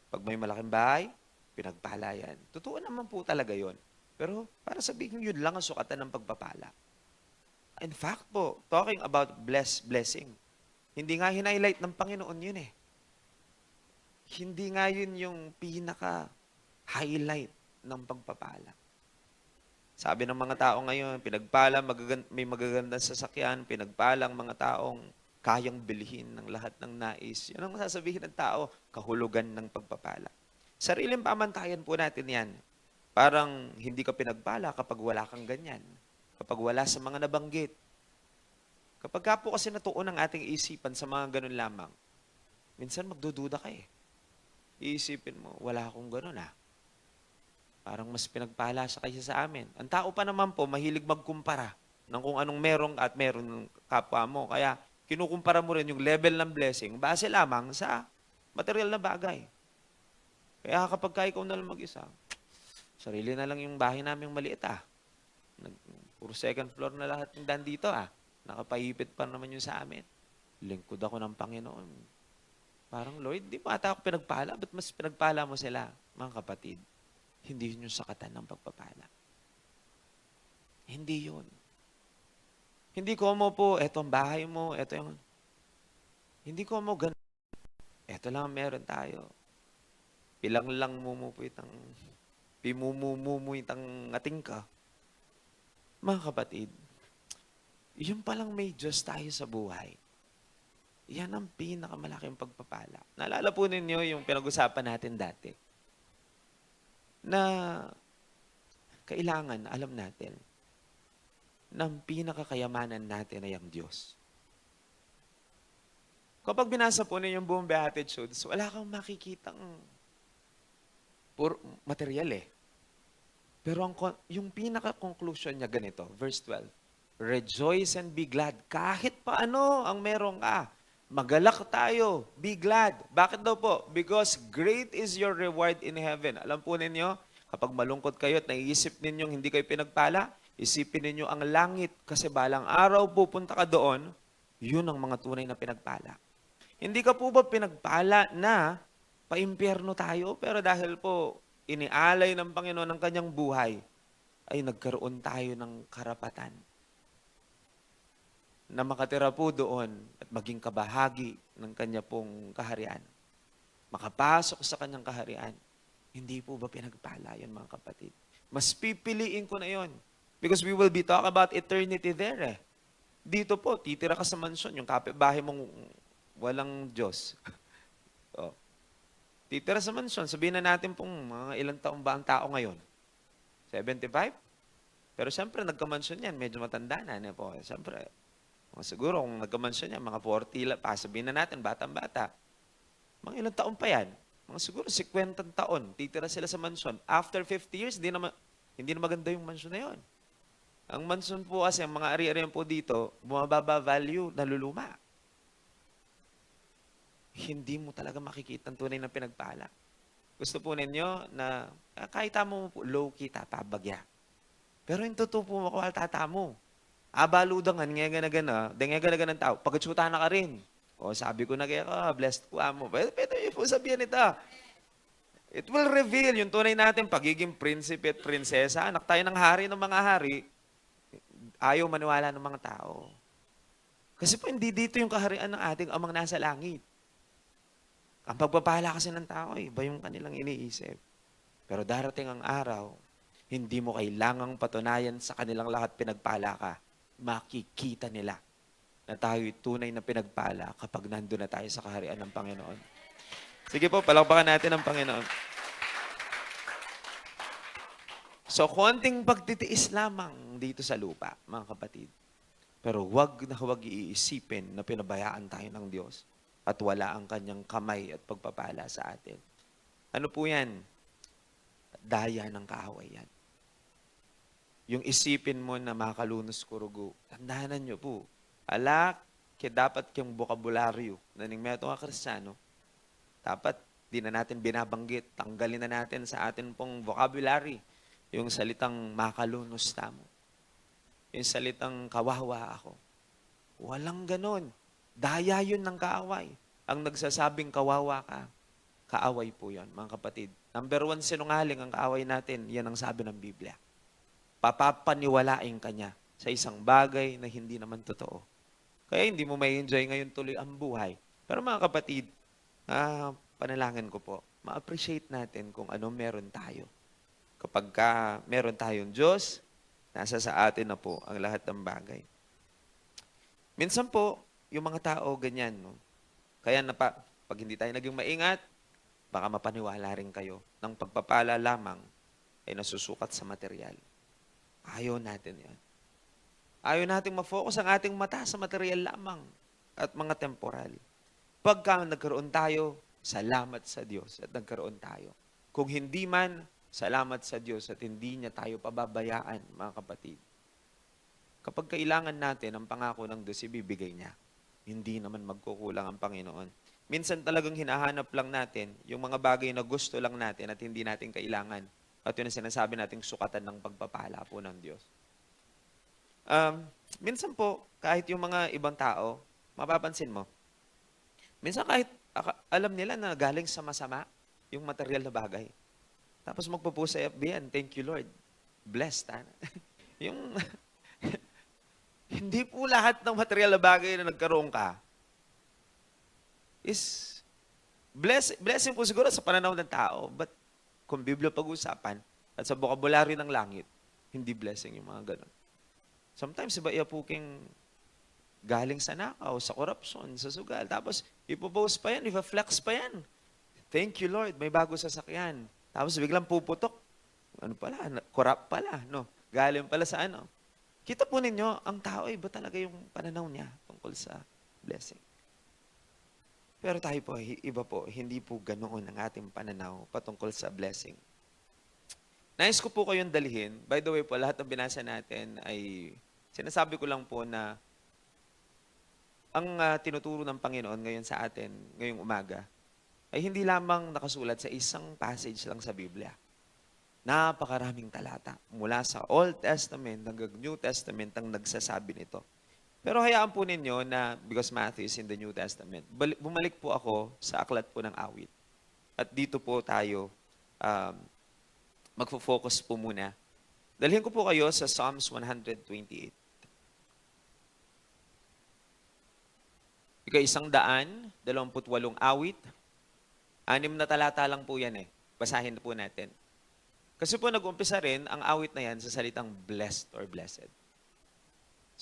Pag may malaking bahay, pinagpala yan. Totoo naman po talaga yon. Pero para sabihin yun lang ang sukatan ng pagpapala. In fact po, talking about blessing, hindi nga hinighlight ng Panginoon yun eh. Hindi nga yun yung pinaka-highlight ng pagpapala. Sabi ng mga tao ngayon, pinagpala, may magagandang sasakyan, pinagpala ang mga taong kayang bilhin ng lahat ng nais. Yan ang masasabihin ng tao, kahulugan ng pagpapala. Sariling pamantayan po natin yan. Parang hindi ka pinagpala kapag wala kang ganyan. Kapag wala sa mga nabanggit. Kapag ka po kasi natuon ang ating isipan sa mga ganun lamang, minsan magdududa ka eh. Iisipin mo, wala akong ganun ah. Parang mas pinagpala siya kaysa sa amin. Ang tao pa naman po, mahilig magkumpara ng kung anong meron at meron ng kapwa mo. Kaya kinukumpara mo rin yung level ng blessing base lamang sa material na bagay. Kaya kapag ka ikaw na lang mag-isa, sarili na lang yung bahay namin maliit ah. Puro second floor na lahat ng dito ah. Nakapahipit pa naman yun sa amin. Lingkod ako ng Panginoon. Parang, Lord, di ba ata ako pinagpala? Ba't mas pinagpala mo sila? Mga kapatid, hindi yun yung sakatan ng pagpapala. Hindi yun. Hindi ko mo po, eto ang bahay mo, eto yung... Hindi ko mo ganun. Eto lang meron tayo. Pilang lang mo po itang... Pimumumu itang ating ka. Mga kapatid, yun palang may Diyos tayo sa buhay. Yan ang pinakamalaking pagpapala. Naalala po ninyo yung pinag-usapan natin dati. Na kailangan, alam natin, na ang pinakakayamanan natin ay ang Diyos. Kapag binasa po ninyo yung buong Beatitudes, wala kang makikitang puro material eh. Pero yung pinaka-conclusion niya ganito, verse 12, rejoice and be glad. Kahit paano ang meron ka, magalak tayo, be glad. Bakit daw po? Because great is your reward in heaven. Alam po ninyo, kapag malungkot kayo at naiisip ninyong hindi kayo pinagpala, isipin ninyo ang langit kasi balang araw pupunta ka doon, yun ang mga tunay na pinagpala. Hindi ka po ba pinagpala na paimpyerno tayo, pero dahil po inialay ng Panginoon ng kanyang buhay, ay nagkaroon tayo ng karapatan na makatira po doon at maging kabahagi ng kanya pong kaharian. Makapasok sa kanyang kaharian. Hindi po ba pinagpala yun, mga kapatid? Mas pipiliin ko na yun. Because we will be talking about eternity there eh. Dito po, titira ka sa mansyon, yung kapitbahay mong walang Diyos. Oh. Titira sa mansyon, sabihin na natin pong mga ilang taong ba ang tao ngayon? 75? Pero siyempre, nagka-mansion yan, medyo matanda na. Ano po? Siyempre, siguro kung nagka-mansion yan, mga 40, sabihin na natin, batang-bata. Mga ilang taon pa yan? Mga siguro 50 taon, titira sila sa mansion. After 50 years, hindi na maganda yung mansion na yun. Ang mansion po kasi, ang mga ari-arian po dito, bumababa value, naluluma. Hindi mo talaga makikita ang tunay na pinagpala. Gusto po ninyo na kahit tamo mo po, low kita, pabagya. Pero yung totoo po makawal tatamo. Abaludangan, ngega na ng tao. Pagkatsuta na ka rin. O sabi ko na kaya ka, blessed ko amo. Pwede yun po sabihan ito. It will reveal yung tunay natin pagiging prinsipe at prinsesa. Anak tayo ng hari ng mga hari. Ayaw maniwala ng mga tao. Kasi po hindi dito yung kaharian ng ating amang nasa langit. Ang pagpapala kasi ng tao, iba yung kanilang iniisip. Pero darating ang araw, hindi mo kailangang patunayan sa kanilang lahat pinagpala ka. Makikita nila na tayo'y tunay na pinagpala kapag nandun na tayo sa kaharian ng Panginoon. Sige po, palakpakan natin ang Panginoon. So, konting pagtitiis lamang dito sa lupa, mga kapatid. Pero huwag na huwag iisipin na pinabayaan tayo ng Diyos at wala ang kanyang kamay at pagpapala sa atin. Ano po yan? Daya ng kaaway yan. Yung isipin mo na makalunos kurugo, tandaanan nyo po, dapat yung bokabularyo na ning meto nga Kristiyano, dapat di na natin binabanggit, tanggalin na natin sa atin pong vocabulary yung salitang makalunos tamo. Yung salitang kawawa ako. Walang ganon. Daya yun ng kaaway. Ang nagsasabing kawawa ka, kaaway po yan, mga kapatid. Number 1, sinungaling ang kaaway natin. Yan ang sabi ng Biblia. Papapaniwalain ka niya sa isang bagay na hindi naman totoo. Kaya hindi mo may enjoy ngayon tuloy ang buhay. Pero mga kapatid, panalangin ko po, ma-appreciate natin kung ano meron tayo. Kapag meron tayong Diyos, nasa sa atin na po ang lahat ng bagay. Minsan po, yung mga tao ganyan, no? Kaya pag hindi tayo naging maingat, baka mapaniwala rin kayo ng pagpapala lamang ay nasusukat sa material. Ayaw natin yan. Ayaw natin ma-focus ang ating mata sa material lamang at mga temporal. Pagka nagkaroon tayo, salamat sa Diyos at nagkaroon tayo. Kung hindi man, salamat sa Diyos at hindi niya tayo pababayaan, mga kapatid. Kapag kailangan natin ang pangako ng Diyos, ibibigay niya. Hindi naman magkukulang ang Panginoon. Minsan talagang hinahanap lang natin yung mga bagay na gusto lang natin at hindi natin kailangan. At yun ang sinasabi nating sukatan ng pagpapala po ng Diyos. Minsan po, kahit yung mga ibang tao, mapapansin mo, minsan kahit alam nila na galing sa masama yung material na bagay. Tapos magpo-post sa FB yan, thank you Lord. Blessed. Yung hindi po lahat ng material na bagay na nagkaroon ka is blessing po siguro sa pananaw ng tao. But kung Biblia pag-usapan at sa bokabularyo ng langit, hindi blessing yung mga ganun. Sometimes iba iapuking galing sa nakaw, sa korupsyon, sa sugal. Tapos ipopost pa yan, ipa-flex pa yan. Thank you Lord, may bago sasakyan. Tapos biglang puputok. Ano pala? Corrupt pala, no? Galing pala sa ano? Kita po ninyo, ang tao, iba talaga yung pananaw niya tungkol sa blessing. Pero tayo po, iba po, hindi po ganoon ang ating pananaw patungkol sa blessing. Nais ko po kayong dalhin. By the way po, lahat ng binasa natin ay sinasabi ko lang po na ang tinuturo ng Panginoon ngayon sa atin, ngayong umaga, ay hindi lamang nakasulat sa isang passage lang sa Biblia. Napakaraming talata. Mula sa Old Testament hanggang New Testament ang nagsasabi nito. Pero hayaan po ninyo na, because Matthew is in the New Testament, bumalik po ako sa aklat po ng awit. At dito po tayo magfo-focus po muna. Dalhin ko po kayo sa Psalms 128. Ika-128 awit. 6 na talata lang po yan eh. Basahin na po natin. Kasi po nag-umpisa rin ang awit na yan sa salitang blessed or blessed.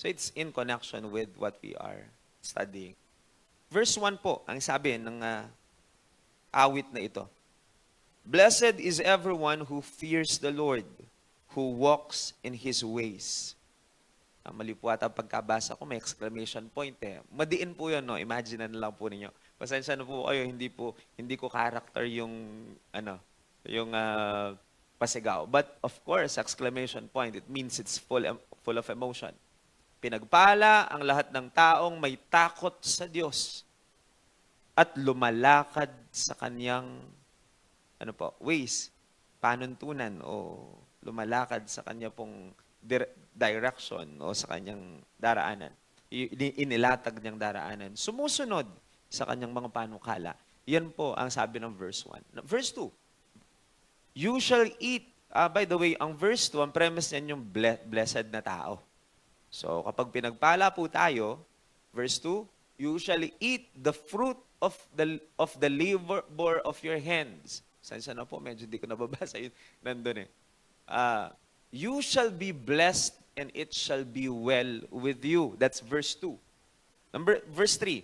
So it's in connection with what we are studying. Verse 1 po, ang sabi ng awit na ito. Blessed is everyone who fears the Lord, who walks in His ways. Mali po ata pagkabasa ko, may exclamation point eh. Madiin po yun, no? Imagine na lang po ninyo. Pasensya na po kayo, hindi ko character yung, yung pasigaw. But of course, exclamation point, it means it's full of emotion. Pinagpala ang lahat ng taong may takot sa Diyos at lumalakad sa kanyang ways, panuntunan o lumalakad sa kanya pong direction o sa kanyang daraanan. Inilatag niyang daraanan. Sumusunod sa kanyang mga panukala. Yan po ang sabi ng verse 1. Verse 2, you shall eat. By the way, ang verse 2, ang premise niyan yung blessed na tao. So, kapag pinagpala po tayo, verse 2, you shall eat the fruit of the labor of your hands. Sansa na po, medyo di ko nababasa yun. Nandun eh. You shall be blessed and it shall be well with you. That's verse 2. Verse 3.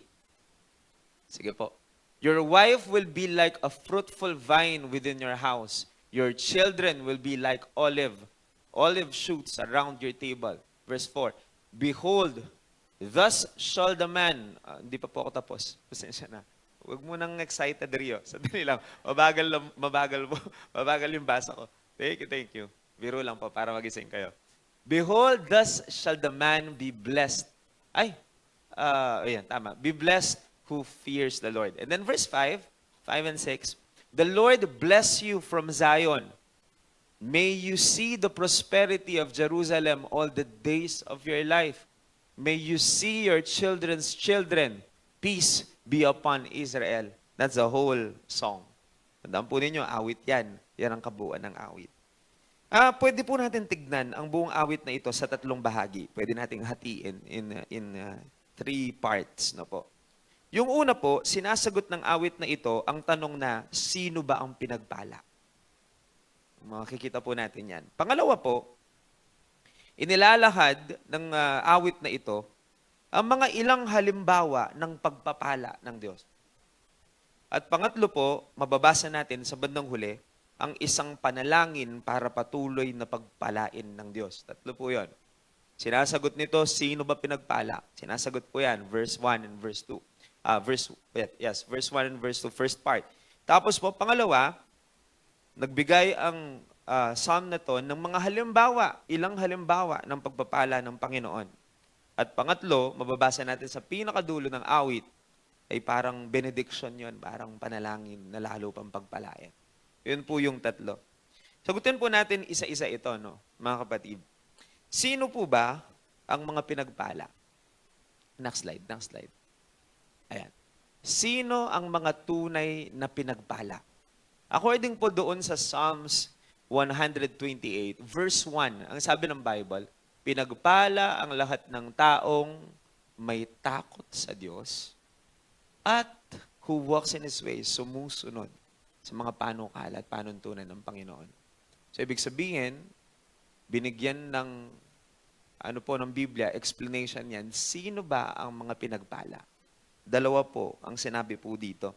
Sige po. Your wife will be like a fruitful vine within your house. Your children will be like olive shoots around your table. Verse 4. Behold, thus shall the man, hindi pa po ako tapos. Pasensya na. Huwag mo nang excited, Rio. Sandali lang. Mabagal yung basa ko. Thank you. Biro lang po para magising kayo. Behold, thus shall the man be blessed. Ayan, tama. Be blessed who fears the Lord. And then verse 5 and 6, the Lord bless you from Zion. May you see the prosperity of Jerusalem all the days of your life. May you see your children's children. Peace be upon Israel. That's the whole song. Tandaan po ninyo, awit yan. Yan ang kabuuan ng awit. Pwede po natin tignan ang buong awit na ito sa tatlong bahagi. Pwede nating hatiin in 3 parts. No po. Yung una po, sinasagot ng awit na ito ang tanong na, sino ba ang pinagpala? Makikita po natin yan. Pangalawa po, inilalahad ng awit na ito ang mga ilang halimbawa ng pagpapala ng Diyos. At pangatlo po, mababasa natin sa bandang huli, ang isang panalangin para patuloy na pagpalain ng Diyos. Tatlo po yun. Sinasagot nito, sino ba pinagpala? Sinasagot po yan, verse 1 and verse 2. Verse 1 and verse 2, first part. Tapos po, pangalawa, nagbigay ang psalm na to ng mga halimbawa, ilang halimbawa ng pagpapala ng Panginoon. At pangatlo, mababasa natin sa pinakadulo ng awit, ay parang benediction yon, parang panalangin na lalo pang pagpalain. Yun po yung tatlo. Sagutin po natin isa-isa ito, no, mga kapatid. Sino po ba ang mga pinagpala? Next slide. Ayan. Sino ang mga tunay na pinagpala? According po doon sa Psalms 128, verse 1, ang sabi ng Bible, pinagpala ang lahat ng taong may takot sa Diyos at who walks in His ways, sumusunod sa mga panukala at panuntunan ng Panginoon. So, ibig sabihin, binigyan ng ng Biblia, explanation yan, sino ba ang mga pinagpala? Dalawa po ang sinabi po dito.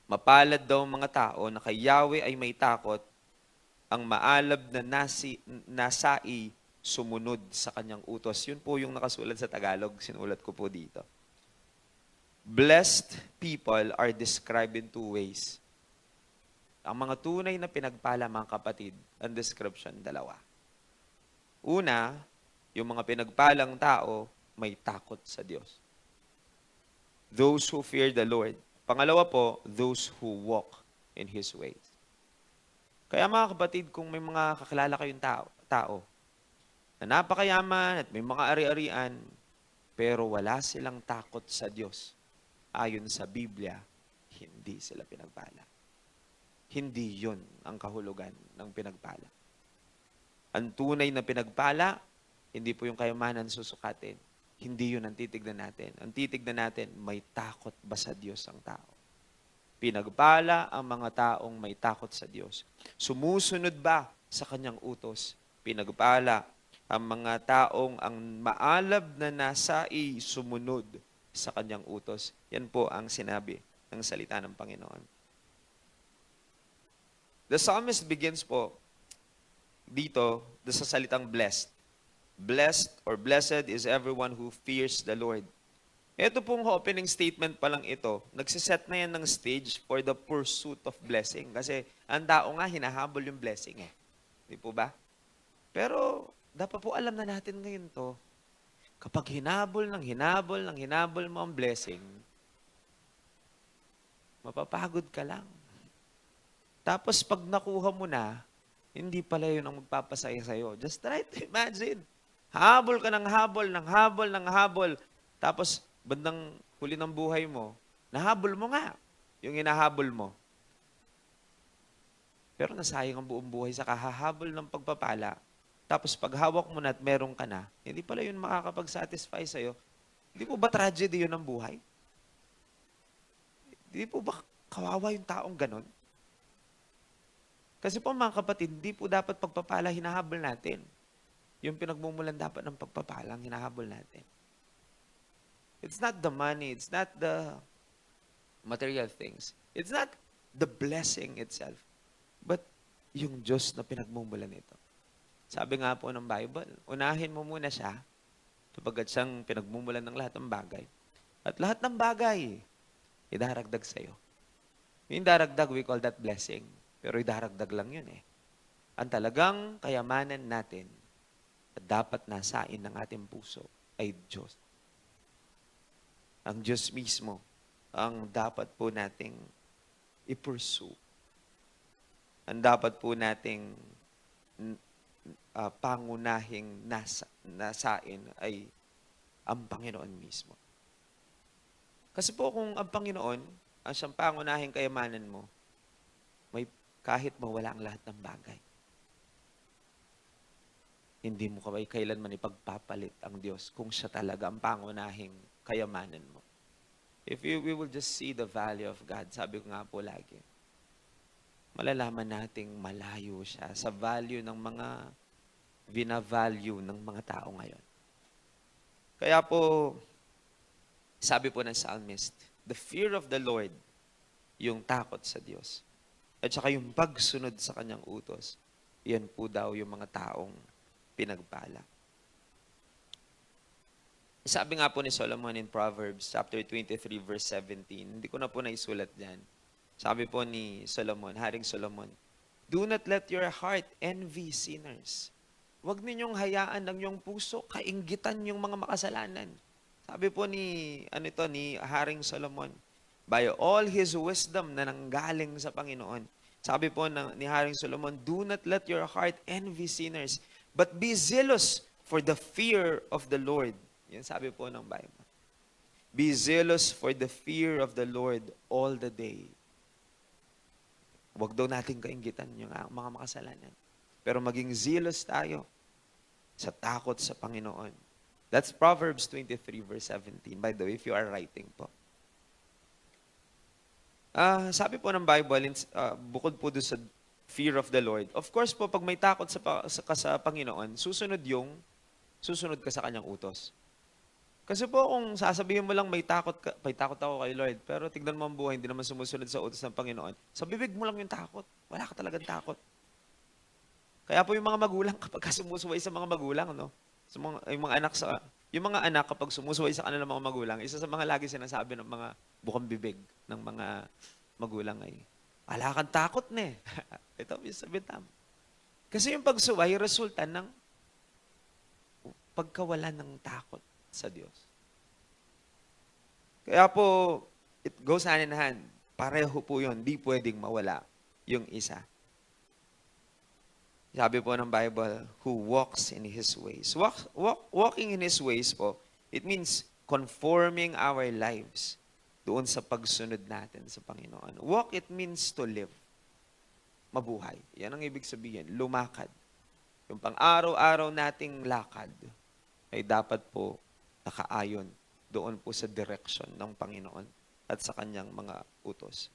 Mapalad daw ang mga tao na kay Yahweh ay may takot, ang maalab na nasai sumunod sa kanyang utos. Yun po yung nakasulat sa Tagalog, sinulat ko po dito. Blessed people are described in 2 ways. Ang mga tunay na pinagpala, mga kapatid, ang description, dalawa. Una, yung mga pinagpalang tao may takot sa Diyos. Those who fear the Lord. Pangalawa po, those who walk in His ways. Kaya mga kapatid, kung may mga kakilala kayong tao na napakayaman at may mga ari-arian, pero wala silang takot sa Diyos, ayon sa Biblia, hindi sila pinagpala. Hindi yun ang kahulugan ng pinagpala. Ang tunay na pinagpala, hindi po yung kayamanan susukatin. Hindi yun ang titignan natin. Ang titignan natin, may takot ba sa Diyos ang tao? Pinagpala ang mga taong may takot sa Diyos. Sumusunod ba sa kanyang utos? Pinagpala ang mga taong ang maalab na nasai sumunod sa kanyang utos. Yan po ang sinabi ng salita ng Panginoon. The psalmist begins po dito, sa salitang blessed. Blessed or blessed is everyone who fears the Lord. Ito pong opening statement pa lang ito, nagsiset na yan ng stage for the pursuit of blessing. Kasi ang tao nga, hinahabol yung blessing eh. Di po ba? Pero dapat po alam na natin ngayon to, kapag hinabol ng hinabol ng hinabol mo ang blessing, mapapagod ka lang. Tapos pag nakuha mo na, hindi pala yun ang magpapasaya sa'yo. Just try to imagine. Habol ka ng habol, ng habol, ng habol. Tapos bandang huli ng buhay mo, nahabol mo nga yung hinahabol mo. Pero nasayang ang buong buhay sa kahahabol ng pagpapala. Tapos pag hawak mo na at meron ka na, hindi pala yun makakapag-satisfy sa'yo. Hindi po ba tragedy yun ng buhay? Hindi po ba kawawa yung taong ganon? Kasi po mga kapatid, hindi po dapat pagpapala hinahabol natin. Yung pinagmumulan dapat ng pagpapala ang hinahabol natin. It's not the money, it's not the material things. It's not the blessing itself. But yung Diyos na pinagmumulan nito. Sabi nga po ng Bible, unahin mo muna siya, sapagkat siyang pinagmumulan ng lahat ng bagay. At lahat ng bagay, idaragdag sa'yo. Yung daragdag, we call that blessing. Pero idaragdag lang yun eh. Ang talagang kayamanan natin at dapat nasain ng ating puso ay Diyos. Ang Diyos mismo ang dapat po nating i-pursue. Ang dapat po nating pangunahing nasain ay ang Panginoon mismo. Kasi po kung ang Panginoon ang siyang pangunahing kayamanan mo, may kahit mawala ang lahat ng bagay. Hindi mo kailanman ipagpapalit ang Diyos kung siya talaga ang pangunahing kayamanan mo. If we will just see the value of God, sabi ko nga po lagi, malalaman nating malayo siya sa value ng mga vina-value ng mga tao ngayon. Kaya po, sabi po ng psalmist, the fear of the Lord, yung takot sa Diyos. At saka yung pagsunod sa kanyang utos, yan po daw yung mga taong pinagpala. Sabi nga po ni Solomon in Proverbs chapter 23 verse 17, hindi ko na po naisulat dyan. Sabi po ni Solomon, Haring Solomon, do not let your heart envy sinners. Huwag ninyong hayaan ng iyong puso kainggitan yung mga makasalanan. Sabi po ni Haring Solomon, by all his wisdom na nanggaling sa Panginoon. Sabi po ni Haring Solomon, do not let your heart envy sinners, but be zealous for the fear of the Lord. Yan sabi po ng Bible. Be zealous for the fear of the Lord all the day. Huwag daw natin kainggitan yung mga makasalanan. Pero maging zealous tayo sa takot sa Panginoon. That's Proverbs 23 verse 17. By the way, if you are writing po. Sabi po ng Bible, bukod po doon sa fear of the Lord, of course po, pag may takot sa Panginoon, susunod ka sa kanyang utos. Kasi po, kung sasabihin mo lang may takot ako kay Lord, pero tignan mo ang buhay, hindi naman sumusunod sa utos ng Panginoon, sa bibig mo lang yung takot. Wala ka talagang takot. Kaya po yung mga magulang, kapag sumusuway sa mga magulang, no? Yung mga anak kapag sumusuway sa kanilang mga magulang, isa sa mga lagi sinasabi ng mga bukang bibig ng mga magulang ay, wala kang takot na eh. Ito yung sabihin tama. Kasi yung pagsuway, resulta ng pagkawala ng takot sa Diyos. Kaya po, it goes hand in hand. Pareho po yun. Di pwedeng mawala yung isa. Sabi po ng Bible, who walks in His ways. Walking in His ways po, it means conforming our lives doon sa pagsunod natin sa Panginoon. Walk, it means to live. Mabuhay. Yan ang ibig sabihin. Lumakad. Yung pang-araw-araw nating lakad ay dapat po nakaayon doon po sa direction ng Panginoon at sa kanyang mga utos.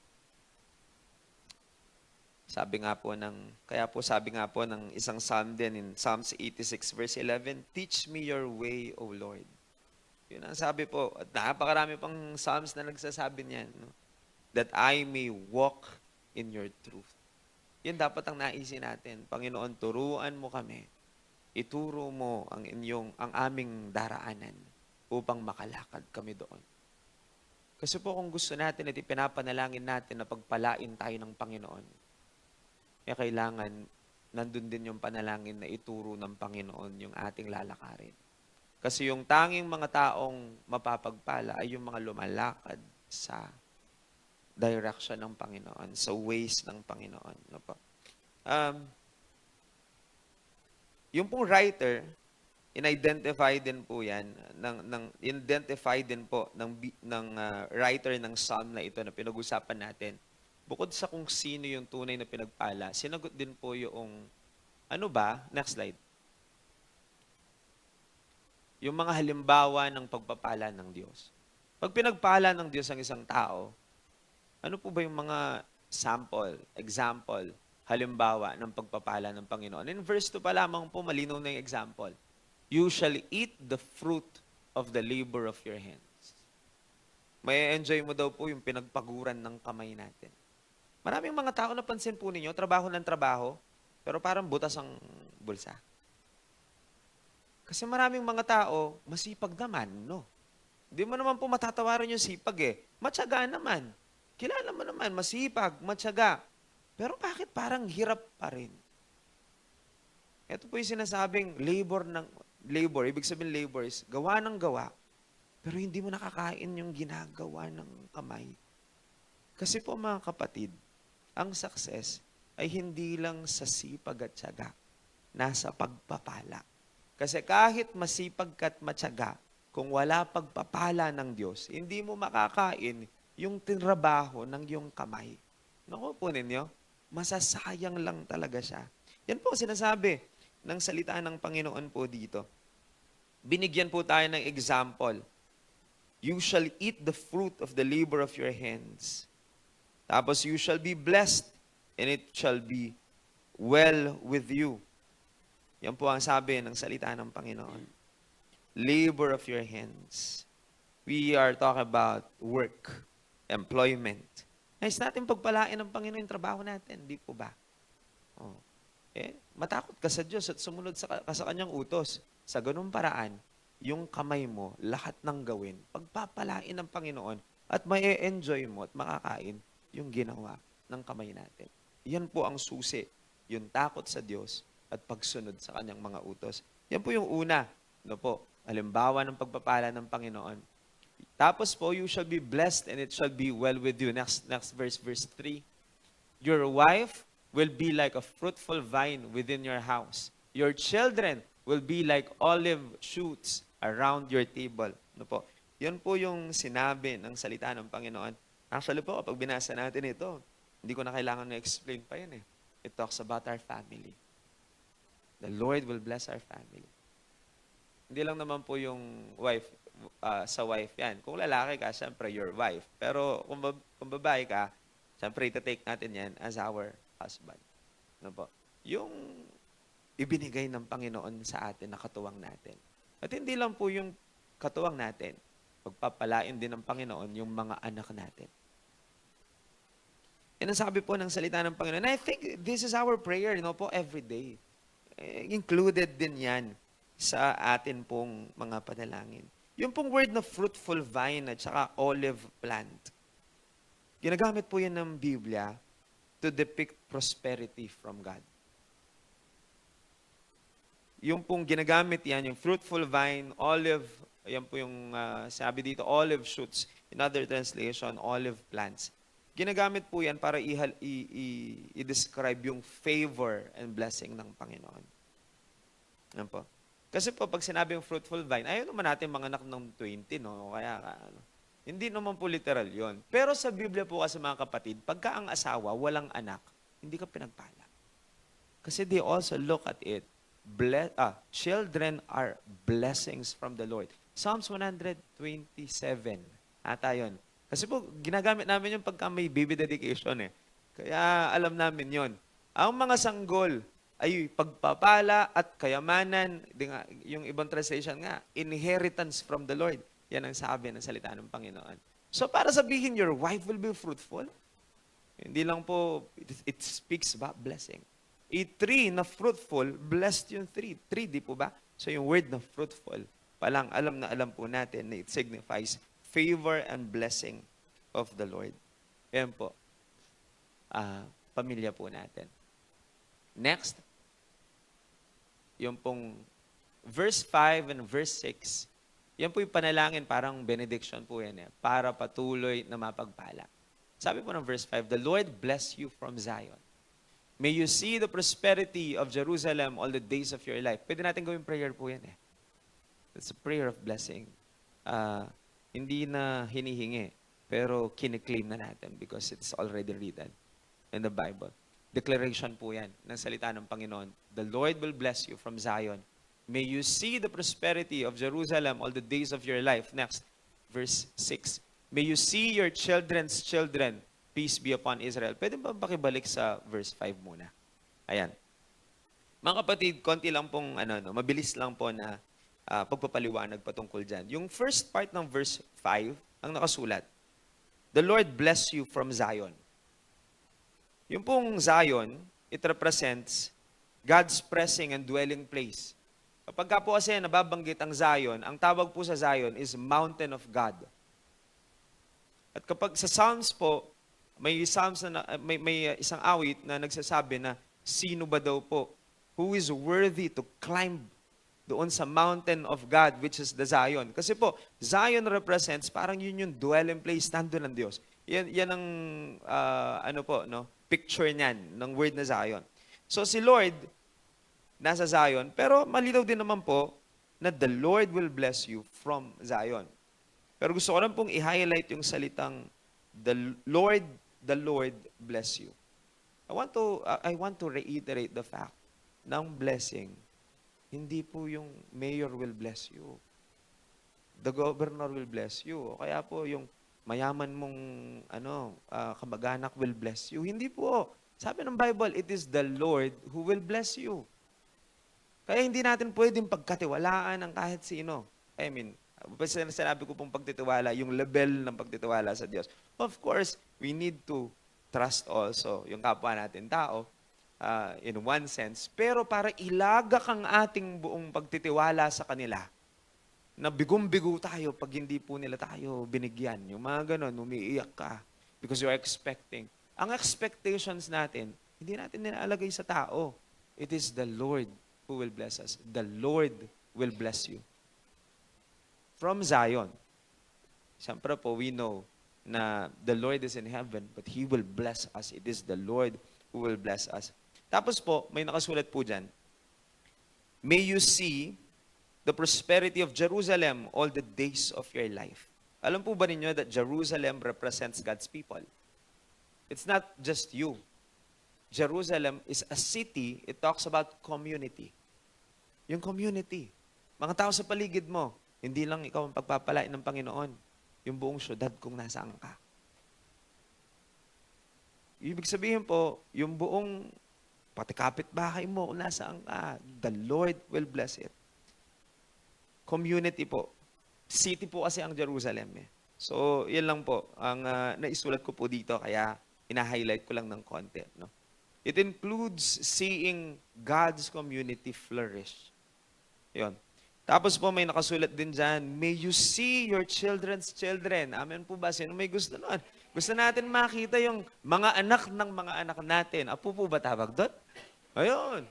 Kaya po sabi nga po ng isang psalm din in Psalms 86 verse 11, teach me your way, O Lord. Yun ang sabi po, at napakarami pang psalms na nagsasabi niyan, no? That I may walk in your truth. Yan dapat ang naisin natin. Panginoon, turuan mo kami. Ituro mo ang aming daraanan upang makalakad kami doon. Kasi po kung gusto natin at ipinapanalangin natin na pagpalain tayo ng Panginoon, kailangan nandun din yung panalangin na ituro ng Panginoon yung ating lalakarin. Kasi yung tanging mga taong mapapagpala ay yung mga lumalakad sa direction ng Panginoon, sa ways ng Panginoon. No po? Yung pong writer, in-identify din po yan, identify din po ng writer ng psalm na ito na pinag-usapan natin. Bukod sa kung sino yung tunay na pinagpala, sinagot din po yung, next slide. Yung mga halimbawa ng pagpapala ng Diyos. Pag pinagpala ng Diyos ang isang tao, ano po ba yung mga example, halimbawa ng pagpapala ng Panginoon? In verse 2 pa lamang po, malinaw na yung example. You shall eat the fruit of the labor of your hands. May enjoy mo daw po yung pinagpaguran ng kamay natin. Maraming mga tao, napansin po ninyo, trabaho ng trabaho, pero parang butas ang bulsa. Kasi maraming mga tao, masipag naman, no? Hindi mo naman po matatawaran yung sipag eh. Matyaga naman. Kilala mo naman, masipag, matyaga. Pero bakit parang hirap pa rin? Ito po yung sinasabing labor, ibig sabihin labor is gawa ng gawa, pero hindi mo nakakain yung ginagawa ng kamay. Kasi po mga kapatid, ang success ay hindi lang sa sipag at tiyaga, nasa pagpapala. Kasi kahit masipag ka at matyaga, kung wala pagpapala ng Diyos, hindi mo makakain yung tinrabaho ng iyong kamay. Naku po ninyo, masasayang lang talaga siya. Yan po sinasabi ng salita ng Panginoon po dito. Binigyan po tayo ng example. You shall eat the fruit of the labor of your hands. Tapos you shall be blessed and it shall be well with you. Yan po ang sabi ng salita ng Panginoon. Labor of your hands. We are talking about work, employment. Nais natin pagpalain ng Panginoon yung trabaho natin, di po ba? Matakot ka sa Diyos at sumunod ka sa kanyang utos. Sa ganung paraan, yung kamay mo, lahat ng gawin, pagpapalain ng Panginoon at mai-enjoy mo at makakain yung ginawa ng kamay natin. Yan po ang susi, yung takot sa Diyos at pagsunod sa kanyang mga utos. Yan po yung una, halimbawa ng pagpapala ng Panginoon. Tapos po, you shall be blessed and it shall be well with you. Next verse 3. Your wife will be like a fruitful vine within your house. Your children will be like olive shoots around your table. Yan po yung sinabi ng salita ng Panginoon. Actually po, kapag binasa natin ito, hindi ko na kailangan na-explain pa yan eh. It talks about our family. The Lord will bless our family. Hindi lang naman po yung wife, sa wife yan. Kung lalaki ka, syempre your wife. Pero kung babae ka, syempre ita-take natin yan as our husband. Yung ibinigay ng Panginoon sa atin na katuwang natin. At hindi lang po yung katuwang natin, pagpapalain din ng Panginoon yung mga anak natin. Yan ang sabi po ng salita ng Panginoon. And I think this is our prayer, every day. Included din yan sa atin pong mga panalangin. Yung pong word na fruitful vine at saka olive plant, ginagamit po yan ng Biblia to depict prosperity from God. Yung pong ginagamit yan, yung fruitful vine, olive, yan po yung sabi dito, olive shoots. In other translation, olive plants. Ginagamit po yan para i-describe yung favor and blessing ng Panginoon. Yan po. Kasi po, pag sinabi yung fruitful vine, ayaw naman natin mga anak ng 20, no? Kaya, hindi naman po literal yon. Pero sa Biblia po kasi mga kapatid, pagka ang asawa, walang anak, hindi ka pinagpala. Kasi they also look at it. Children are blessings from the Lord. Psalms 127. Ata yun. Kasi po, ginagamit namin yung pagka may baby dedication eh. Kaya alam namin yon. Ang mga sanggol ay pagpapala at kayamanan, yung ibang translation nga, inheritance from the Lord. Yan ang sabi ng salita ng Panginoon. So para sabihin, your wife will be fruitful, Hindi lang po, it speaks about blessing. A tree na fruitful, blessed yung tree. Tree, di po ba? So yung word na fruitful, palang alam na alam po natin na it signifies favor and blessing of the Lord. Yan po, pamilya po natin. Next, yung pong verse 5 and verse 6, yan po yung panalangin, parang benediction po yan para patuloy na mapagpala. Sabi po ng verse 5, the Lord bless you from Zion. May you see the prosperity of Jerusalem all the days of your life. Pwede natin gawin prayer po yan It's a prayer of blessing. Hindi na hinihingi, pero kiniklaim na natin because it's already written in the Bible. Declaration po yan ng salita ng Panginoon. The Lord will bless you from Zion. May you see the prosperity of Jerusalem all the days of your life. Next, verse 6. May you see your children's children. Peace be upon Israel. Pwede ba pakibalik sa verse 5 muna? Ayan. Mga kapatid, konti lang pong, mabilis lang po na pagpapaliwanag patungkol dyan. Yung first part ng verse 5, ang nakasulat, the Lord bless you from Zion. Yung pong Zion, it represents God's pressing and dwelling place. Kapag ka po kasi nababanggit ang Zion, ang tawag po sa Zion is Mountain of God. At kapag sa Psalms po, may isang awit na nagsasabi na sino ba daw po who is worthy to climb doon sa mountain of God, which is the Zion. Kasi po, Zion represents parang yun yung dwelling place nandun ng Diyos. Yan ang picture niyan ng word na Zion. So si Lord nasa Zion, pero malinaw din naman po na the Lord will bless you from Zion. Pero gusto ko lang pong i-highlight yung salitang the Lord bless you. I want to reiterate the fact ng blessing. Hindi po yung mayor will bless you. The governor will bless you. O kaya po yung mayaman mong kamag-anak will bless you. Hindi po. Sabi ng Bible, it is the Lord who will bless you. Kaya hindi natin pwedeng pagkatiwalaan ng kahit sino. I mean, sinabi ko pong pagtitiwala, yung level ng pagtitiwala sa Diyos. Of course, we need to trust also yung kapwa natin tao in one sense. Pero para ilagak ang ating buong pagtitiwala sa kanila, na bigong-bigo tayo pag hindi po nila tayo binigyan. Yung mga ganon, umiiyak ka because you're expecting. Ang expectations natin, hindi natin nilalagay sa tao. It is the Lord who will bless us. The Lord will bless you. From Zion. Siyempre po, we know na the Lord is in heaven, but He will bless us. It is the Lord who will bless us. Tapos po, may nakasulat po dyan, may you see the prosperity of Jerusalem all the days of your life. Alam po ba ninyo that Jerusalem represents God's people? It's not just you. Jerusalem is a city. It talks about community. Yung community. Mga tao sa paligid mo, hindi lang ikaw ang pagpapalain ng Panginoon. Yung buong syudad kung nasaan ka. Ibig sabihin po, yung buong pati kapitbahay mo kung nasaan ka, the Lord will bless it. Community po. City po kasi ang Jerusalem So, yan lang po ang naisulat ko po dito kaya ina-highlight ko lang ng konti. No? It includes seeing God's community flourish. Yun. Tapos po may nakasulat din dyan, may you see your children's children. Amen po ba? Sino may gusto nun? Gusto natin makita yung mga anak ng mga anak natin. Apo po ba tawag doon? Ayun.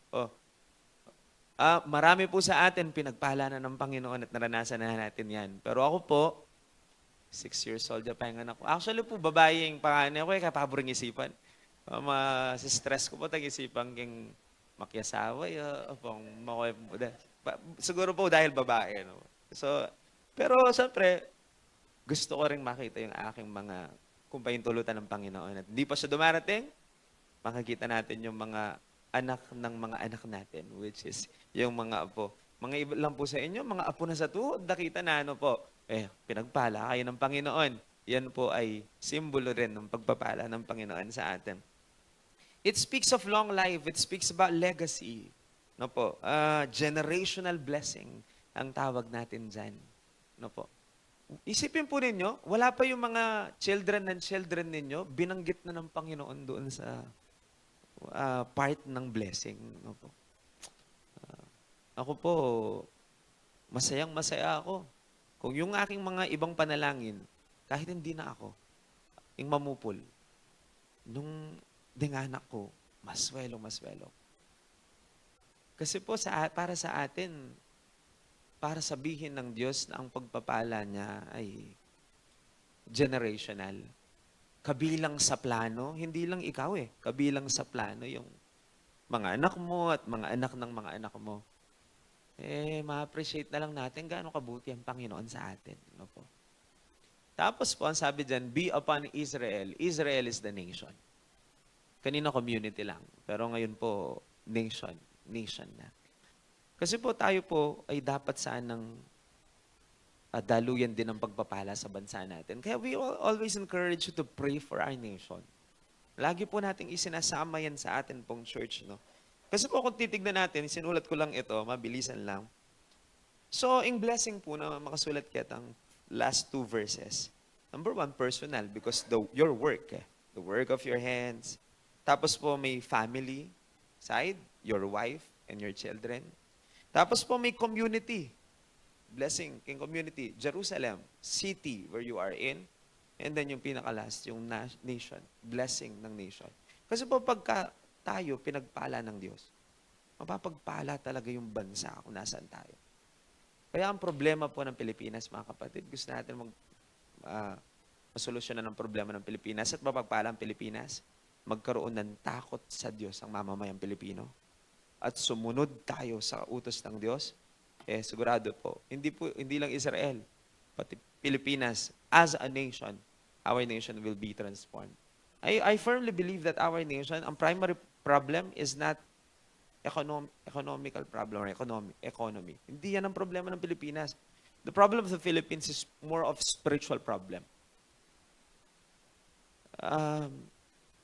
Oh. Marami po sa atin, pinagpala na ng Panginoon at naranasan na natin yan. Pero ako po, 6 years old na pahingan ako. Actually po, babae yung panganay ko, kaya paboring isipan. Stress ko po tag-isipan king makyasawa, siguro po dahil babae. No? So, pero siyempre, gusto ko rin makita yung aking mga kumpahintulutan ng Panginoon. At di pa siya dumarating, makikita natin yung mga anak ng mga anak natin, which is yung mga apo. Mga iba lang po sa inyo, mga apo na sa tuhod, nakita na pinagpala kayo ng Panginoon. Yan po ay simbolo rin ng pagpapala ng Panginoon sa atin. It speaks of long life. It speaks about legacy. No po? Generational blessing ang tawag natin dyan. No po? Isipin po ninyo, wala pa yung mga children and children ninyo, binanggit na ng Panginoon doon sa part ng blessing. No po? Ako po, masayang masaya ako. Kung yung aking mga ibang panalangin, kahit hindi na ako, yung mamupol, nung dinganak ko, maswelo, maswelo. Kasi po, para sa atin, para sabihin ng Diyos na ang pagpapala niya ay generational. Kabilang sa plano, hindi lang ikaw kabilang sa plano yung mga anak mo at mga anak ng mga anak mo. Ma-appreciate na lang natin gaano kabuti ang Panginoon sa atin. No po? Tapos po, ang sabi dyan, be upon Israel. Israel is the nation. Kanina community lang. Pero ngayon po, nation. Nation na. Kasi po tayo po ay dapat sanang daluyan din ang pagpapala sa bansa natin. Kaya we always encourage you to pray for our nation. Lagi po nating isinasama yan sa atin pong church. No? Kasi po kung titignan natin, sinulat ko lang ito, mabilisan lang. So, in blessing po na makasulat kitang last 2 verses. Number 1, personal, because your work, the work of your hands. Tapos po may family side, your wife and your children. Tapos po may community. Blessing in community. Jerusalem, city where you are in. And then yung pinaka-last, yung nation. Blessing ng nation. Kasi po pagka tayo pinagpala ng Diyos, mapapagpala talaga yung bansa kung nasaan tayo. Kaya ang problema po ng Pilipinas, mga kapatid, gusto natin masolusyonan ng problema ng Pilipinas at mapagpala ang Pilipinas, magkaroon ng takot sa Diyos ang mamamayang Pilipino at sumunod tayo sa utos ng Diyos, sigurado po, hindi lang Israel, pati Pilipinas, as a nation, our nation will be transformed. I firmly believe that our nation, ang primary problem is not economical problem or economy. Hindi yan ang problema ng Pilipinas. The problem of the Philippines is more of spiritual problem.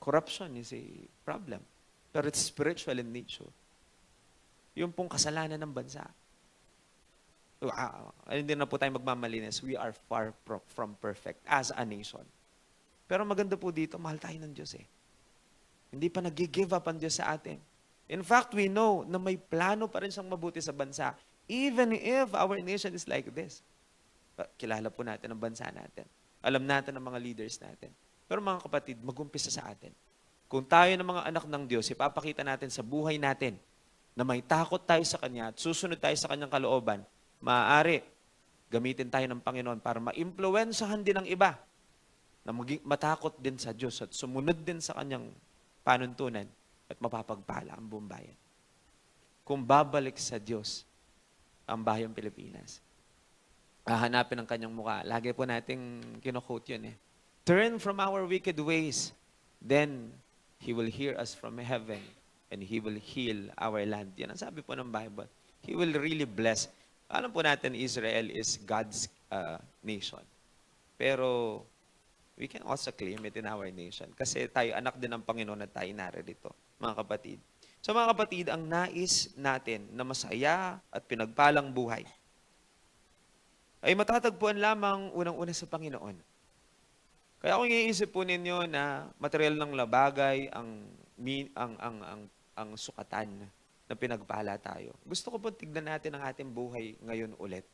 Corruption is a problem. Pero it's spiritual in nature. Yung pong kasalanan ng bansa. Hindi na po tayo magmamalinis. We are far from perfect as a nation. Pero maganda po dito, mahal tayo ng Diyos Hindi pa nag-give up ang Diyos sa atin. In fact, we know na may plano pa rin siyang mabuti sa bansa. Even if our nation is like this. Kilala po natin ang bansa natin. Alam natin ang mga leaders natin. Pero mga kapatid, mag-umpisa sa atin. Kung tayo ng mga anak ng Diyos, ipapakita natin sa buhay natin na may takot tayo sa Kanya at susunod tayo sa Kanyang kalooban, maaari gamitin tayo ng Panginoon para ma-impluwensyahan din ng iba na matakot din sa Diyos at sumunod din sa Kanyang panuntunan at mapapagpala ang buong bayan. Kung babalik sa Diyos ang bayang Pilipinas, hahanapin ang Kanyang mukha. Lagi po nating kino-quote yun Turn from our wicked ways, then He will hear us from heaven and He will heal our land. Yan ang sabi po ng Bible. He will really bless. Alam po natin, Israel is God's nation. Pero we can also claim it in our nation. Kasi tayo anak din ng Panginoon at tayo narito, mga kapatid. So mga kapatid, ang nais natin na masaya at pinagpalang buhay ay matatagpuan lamang unang-una sa Panginoon. Kaya kung iniisip po ninyo na material ng labagay ang sukatan na pinagpala tayo, gusto ko po tignan natin ang ating buhay ngayon ulit.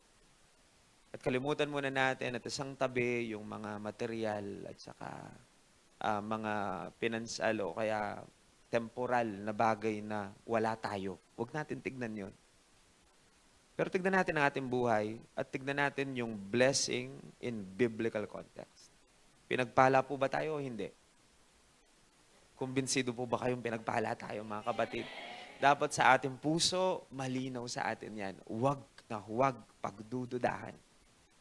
At kalimutan muna natin at isang tabi yung mga material at saka mga pinansal o kaya temporal na bagay na wala tayo. Huwag natin tignan yon. Pero tignan natin ang ating buhay at tignan natin yung blessing in biblical context. Pinagpala po ba tayo o hindi? Kumbinsido po ba kayong pinagpala tayo, mga kapatid? Dapat sa ating puso, malinaw sa atin yan. Huwag na huwag pagdududahan.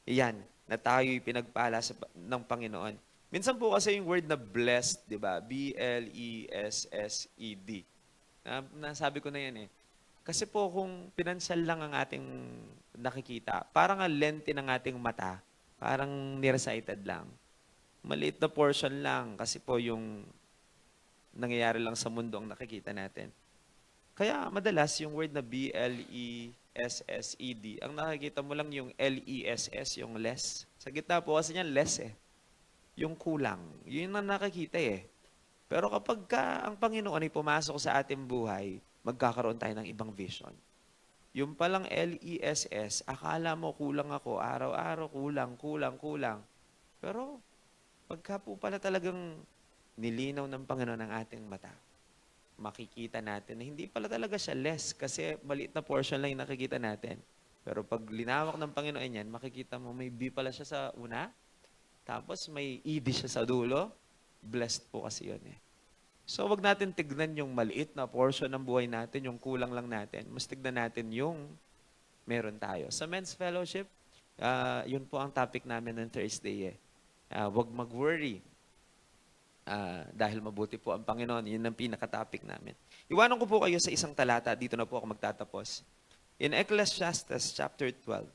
Iyan, na tayo'y pinagpala ng Panginoon. Minsan po kasi yung word na blessed, di ba? B-L-E-S-S-E-D. Nasabi ko na yan Kasi po kung pinansal lang ang ating nakikita, parang ang lente ng ating mata, parang nearsighted lang. Maliit na portion lang kasi po yung nangyayari lang sa mundo ang nakikita natin. Kaya madalas yung word na B-L-E-S-S-E-D LESSED. Ang nakikita mo lang yung LESS, yung less. Sa gitna po kasi niyan, less eh. Yung kulang. Yun ang nakikita eh. Pero kapag ang Panginoon ay pumasok sa ating buhay, magkakaroon tayo ng ibang vision. Yung palang LESS, akala mo kulang ako, araw-araw kulang. Pero pagka po pala talagang nilinaw ng Panginoon ang ating mata, makikita natin na hindi pala talaga siya less kasi maliit na portion lang yung nakikita natin. Pero pag linawak ng Panginoon yan, makikita mo may B pala siya sa una, tapos may ED siya sa dulo. Blessed po kasi yun eh. So, wag natin tignan yung maliit na portion ng buhay natin, yung kulang lang natin. Mas tignan natin yung meron tayo. Sa Men's Fellowship, yun po ang topic namin ng Thursday eh. Wag mag-worry. Dahil mabuti po ang Panginoon, yun ang pinaka-topic namin. Iwanan ko po kayo sa isang talata, dito na po ako magtatapos. In Ecclesiastes chapter 12,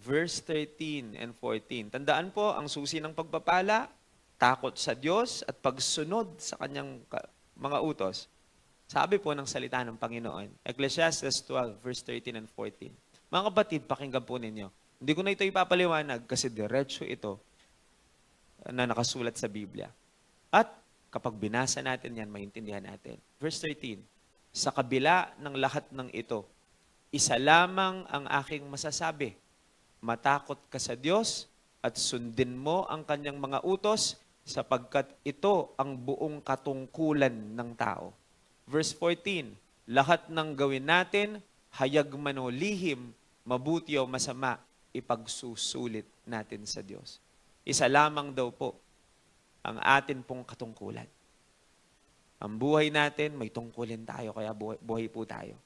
verse 13 and 14. Tandaan po, ang susi ng pagpapala, takot sa Diyos at pagsunod sa kanyang mga utos. Sabi po ng salita ng Panginoon, Ecclesiastes 12, verse 13 and 14. Mga kapatid, pakinggan po ninyo. Hindi ko na ito ipapaliwanag kasi diretso ito na nakasulat sa Biblia. At kapag binasa natin yan, maintindihan natin. Verse 13, sa kabila ng lahat ng ito, isa lamang ang aking masasabi, matakot ka sa Diyos at sundin mo ang kanyang mga utos sapagkat ito ang buong katungkulan ng tao. Verse 14, lahat ng gawin natin, hayag man o lihim, mabuti o masama, ipagsusulit natin sa Diyos. Isa lamang daw po ang atin pong katungkulan. Ang buhay natin, may tungkulin tayo, kaya buhay po tayo.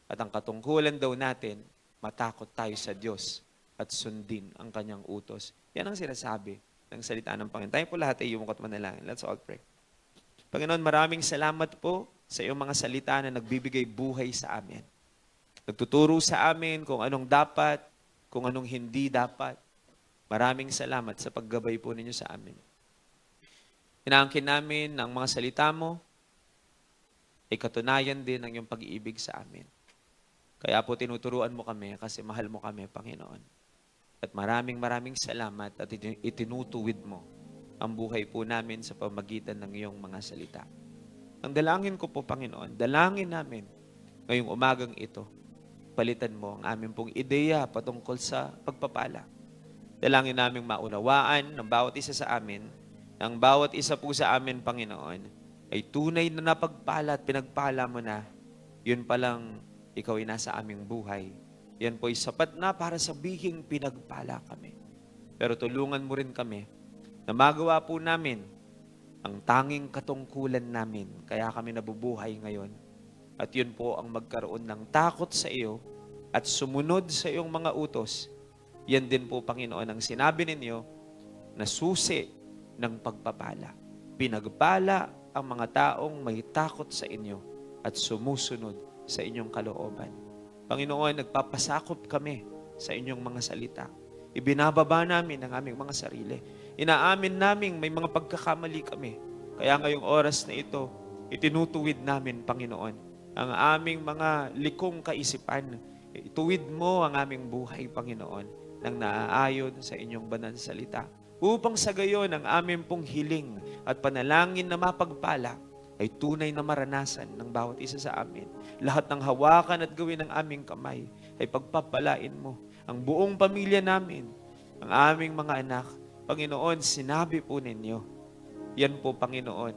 At ang katungkulan daw natin, matakot tayo sa Diyos at sundin ang kanyang utos. Yan ang sinasabi ng salita ng Panginoon. Tayo po lahat ay yumukot manalangin. Let's all pray. Panginoon, maraming salamat po sa iyong mga salita na nagbibigay buhay sa amin. Nagtuturo sa amin kung anong dapat, kung anong hindi dapat. Maraming salamat sa paggabay po ninyo sa amin. Inaangkin namin ang mga salita mo, ay katunayan din ng iyong pag-iibig sa amin. Kaya po tinuturuan mo kami kasi mahal mo kami, Panginoon. At maraming salamat at itinutuwid mo ang buhay po namin sa pamagitan ng iyong mga salita. Ang dalangin ko po, Panginoon, dalangin namin ngayong umagang ito, palitan mo ang aming pong ideya patungkol sa pagpapala. Dalangin namin maunawaan ng bawat isa sa amin, ang bawat isa po sa amin, Panginoon, ay tunay na napagpala at pinagpala mo na, yun palang ikaw ay nasa aming buhay. Yan po'y sapat na para sabihing pinagpala kami. Pero tulungan mo rin kami na magawa po namin ang tanging katungkulan namin. Kaya kami nabubuhay ngayon. At yun po ang magkaroon ng takot sa iyo at sumunod sa iyong mga utos. Yan din po, Panginoon, ang sinabi ninyo na susi ng pagpapala. Pinagpala ang mga taong may takot sa inyo at sumusunod sa inyong kalooban. Panginoon, nagpapasakop kami sa inyong mga salita. Ibinababa namin ang aming mga sarili. Inaamin namin may mga pagkakamali kami. Kaya ngayong oras na ito, itinutuwid namin, Panginoon, ang aming mga likong kaisipan. Ituwid mo ang aming buhay, Panginoon, nang naaayon sa inyong banal na salita. Upang sa gayon ang aming pong hiling at panalangin na mapagpala ay tunay na maranasan ng bawat isa sa amin. Lahat ng hawakan at gawin ng aming kamay ay pagpapalain mo ang buong pamilya namin, ang aming mga anak. Panginoon, sinabi po ninyo, yan po, Panginoon,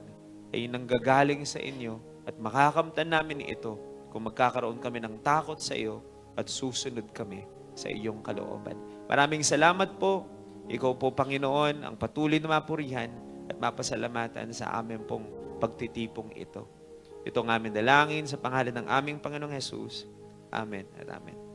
ay nanggagaling sa inyo at makakamtan namin ito kung magkakaroon kami ng takot sa iyo at susunod kami sa iyong kalooban. Maraming salamat po. Ikaw po, Panginoon, ang patuloy na mapurihan at mapasalamatan sa amin pong pagtitipong ito. Ito ang aming dalangin sa pangalan ng aming Panginoong Jesus. Amen at amen.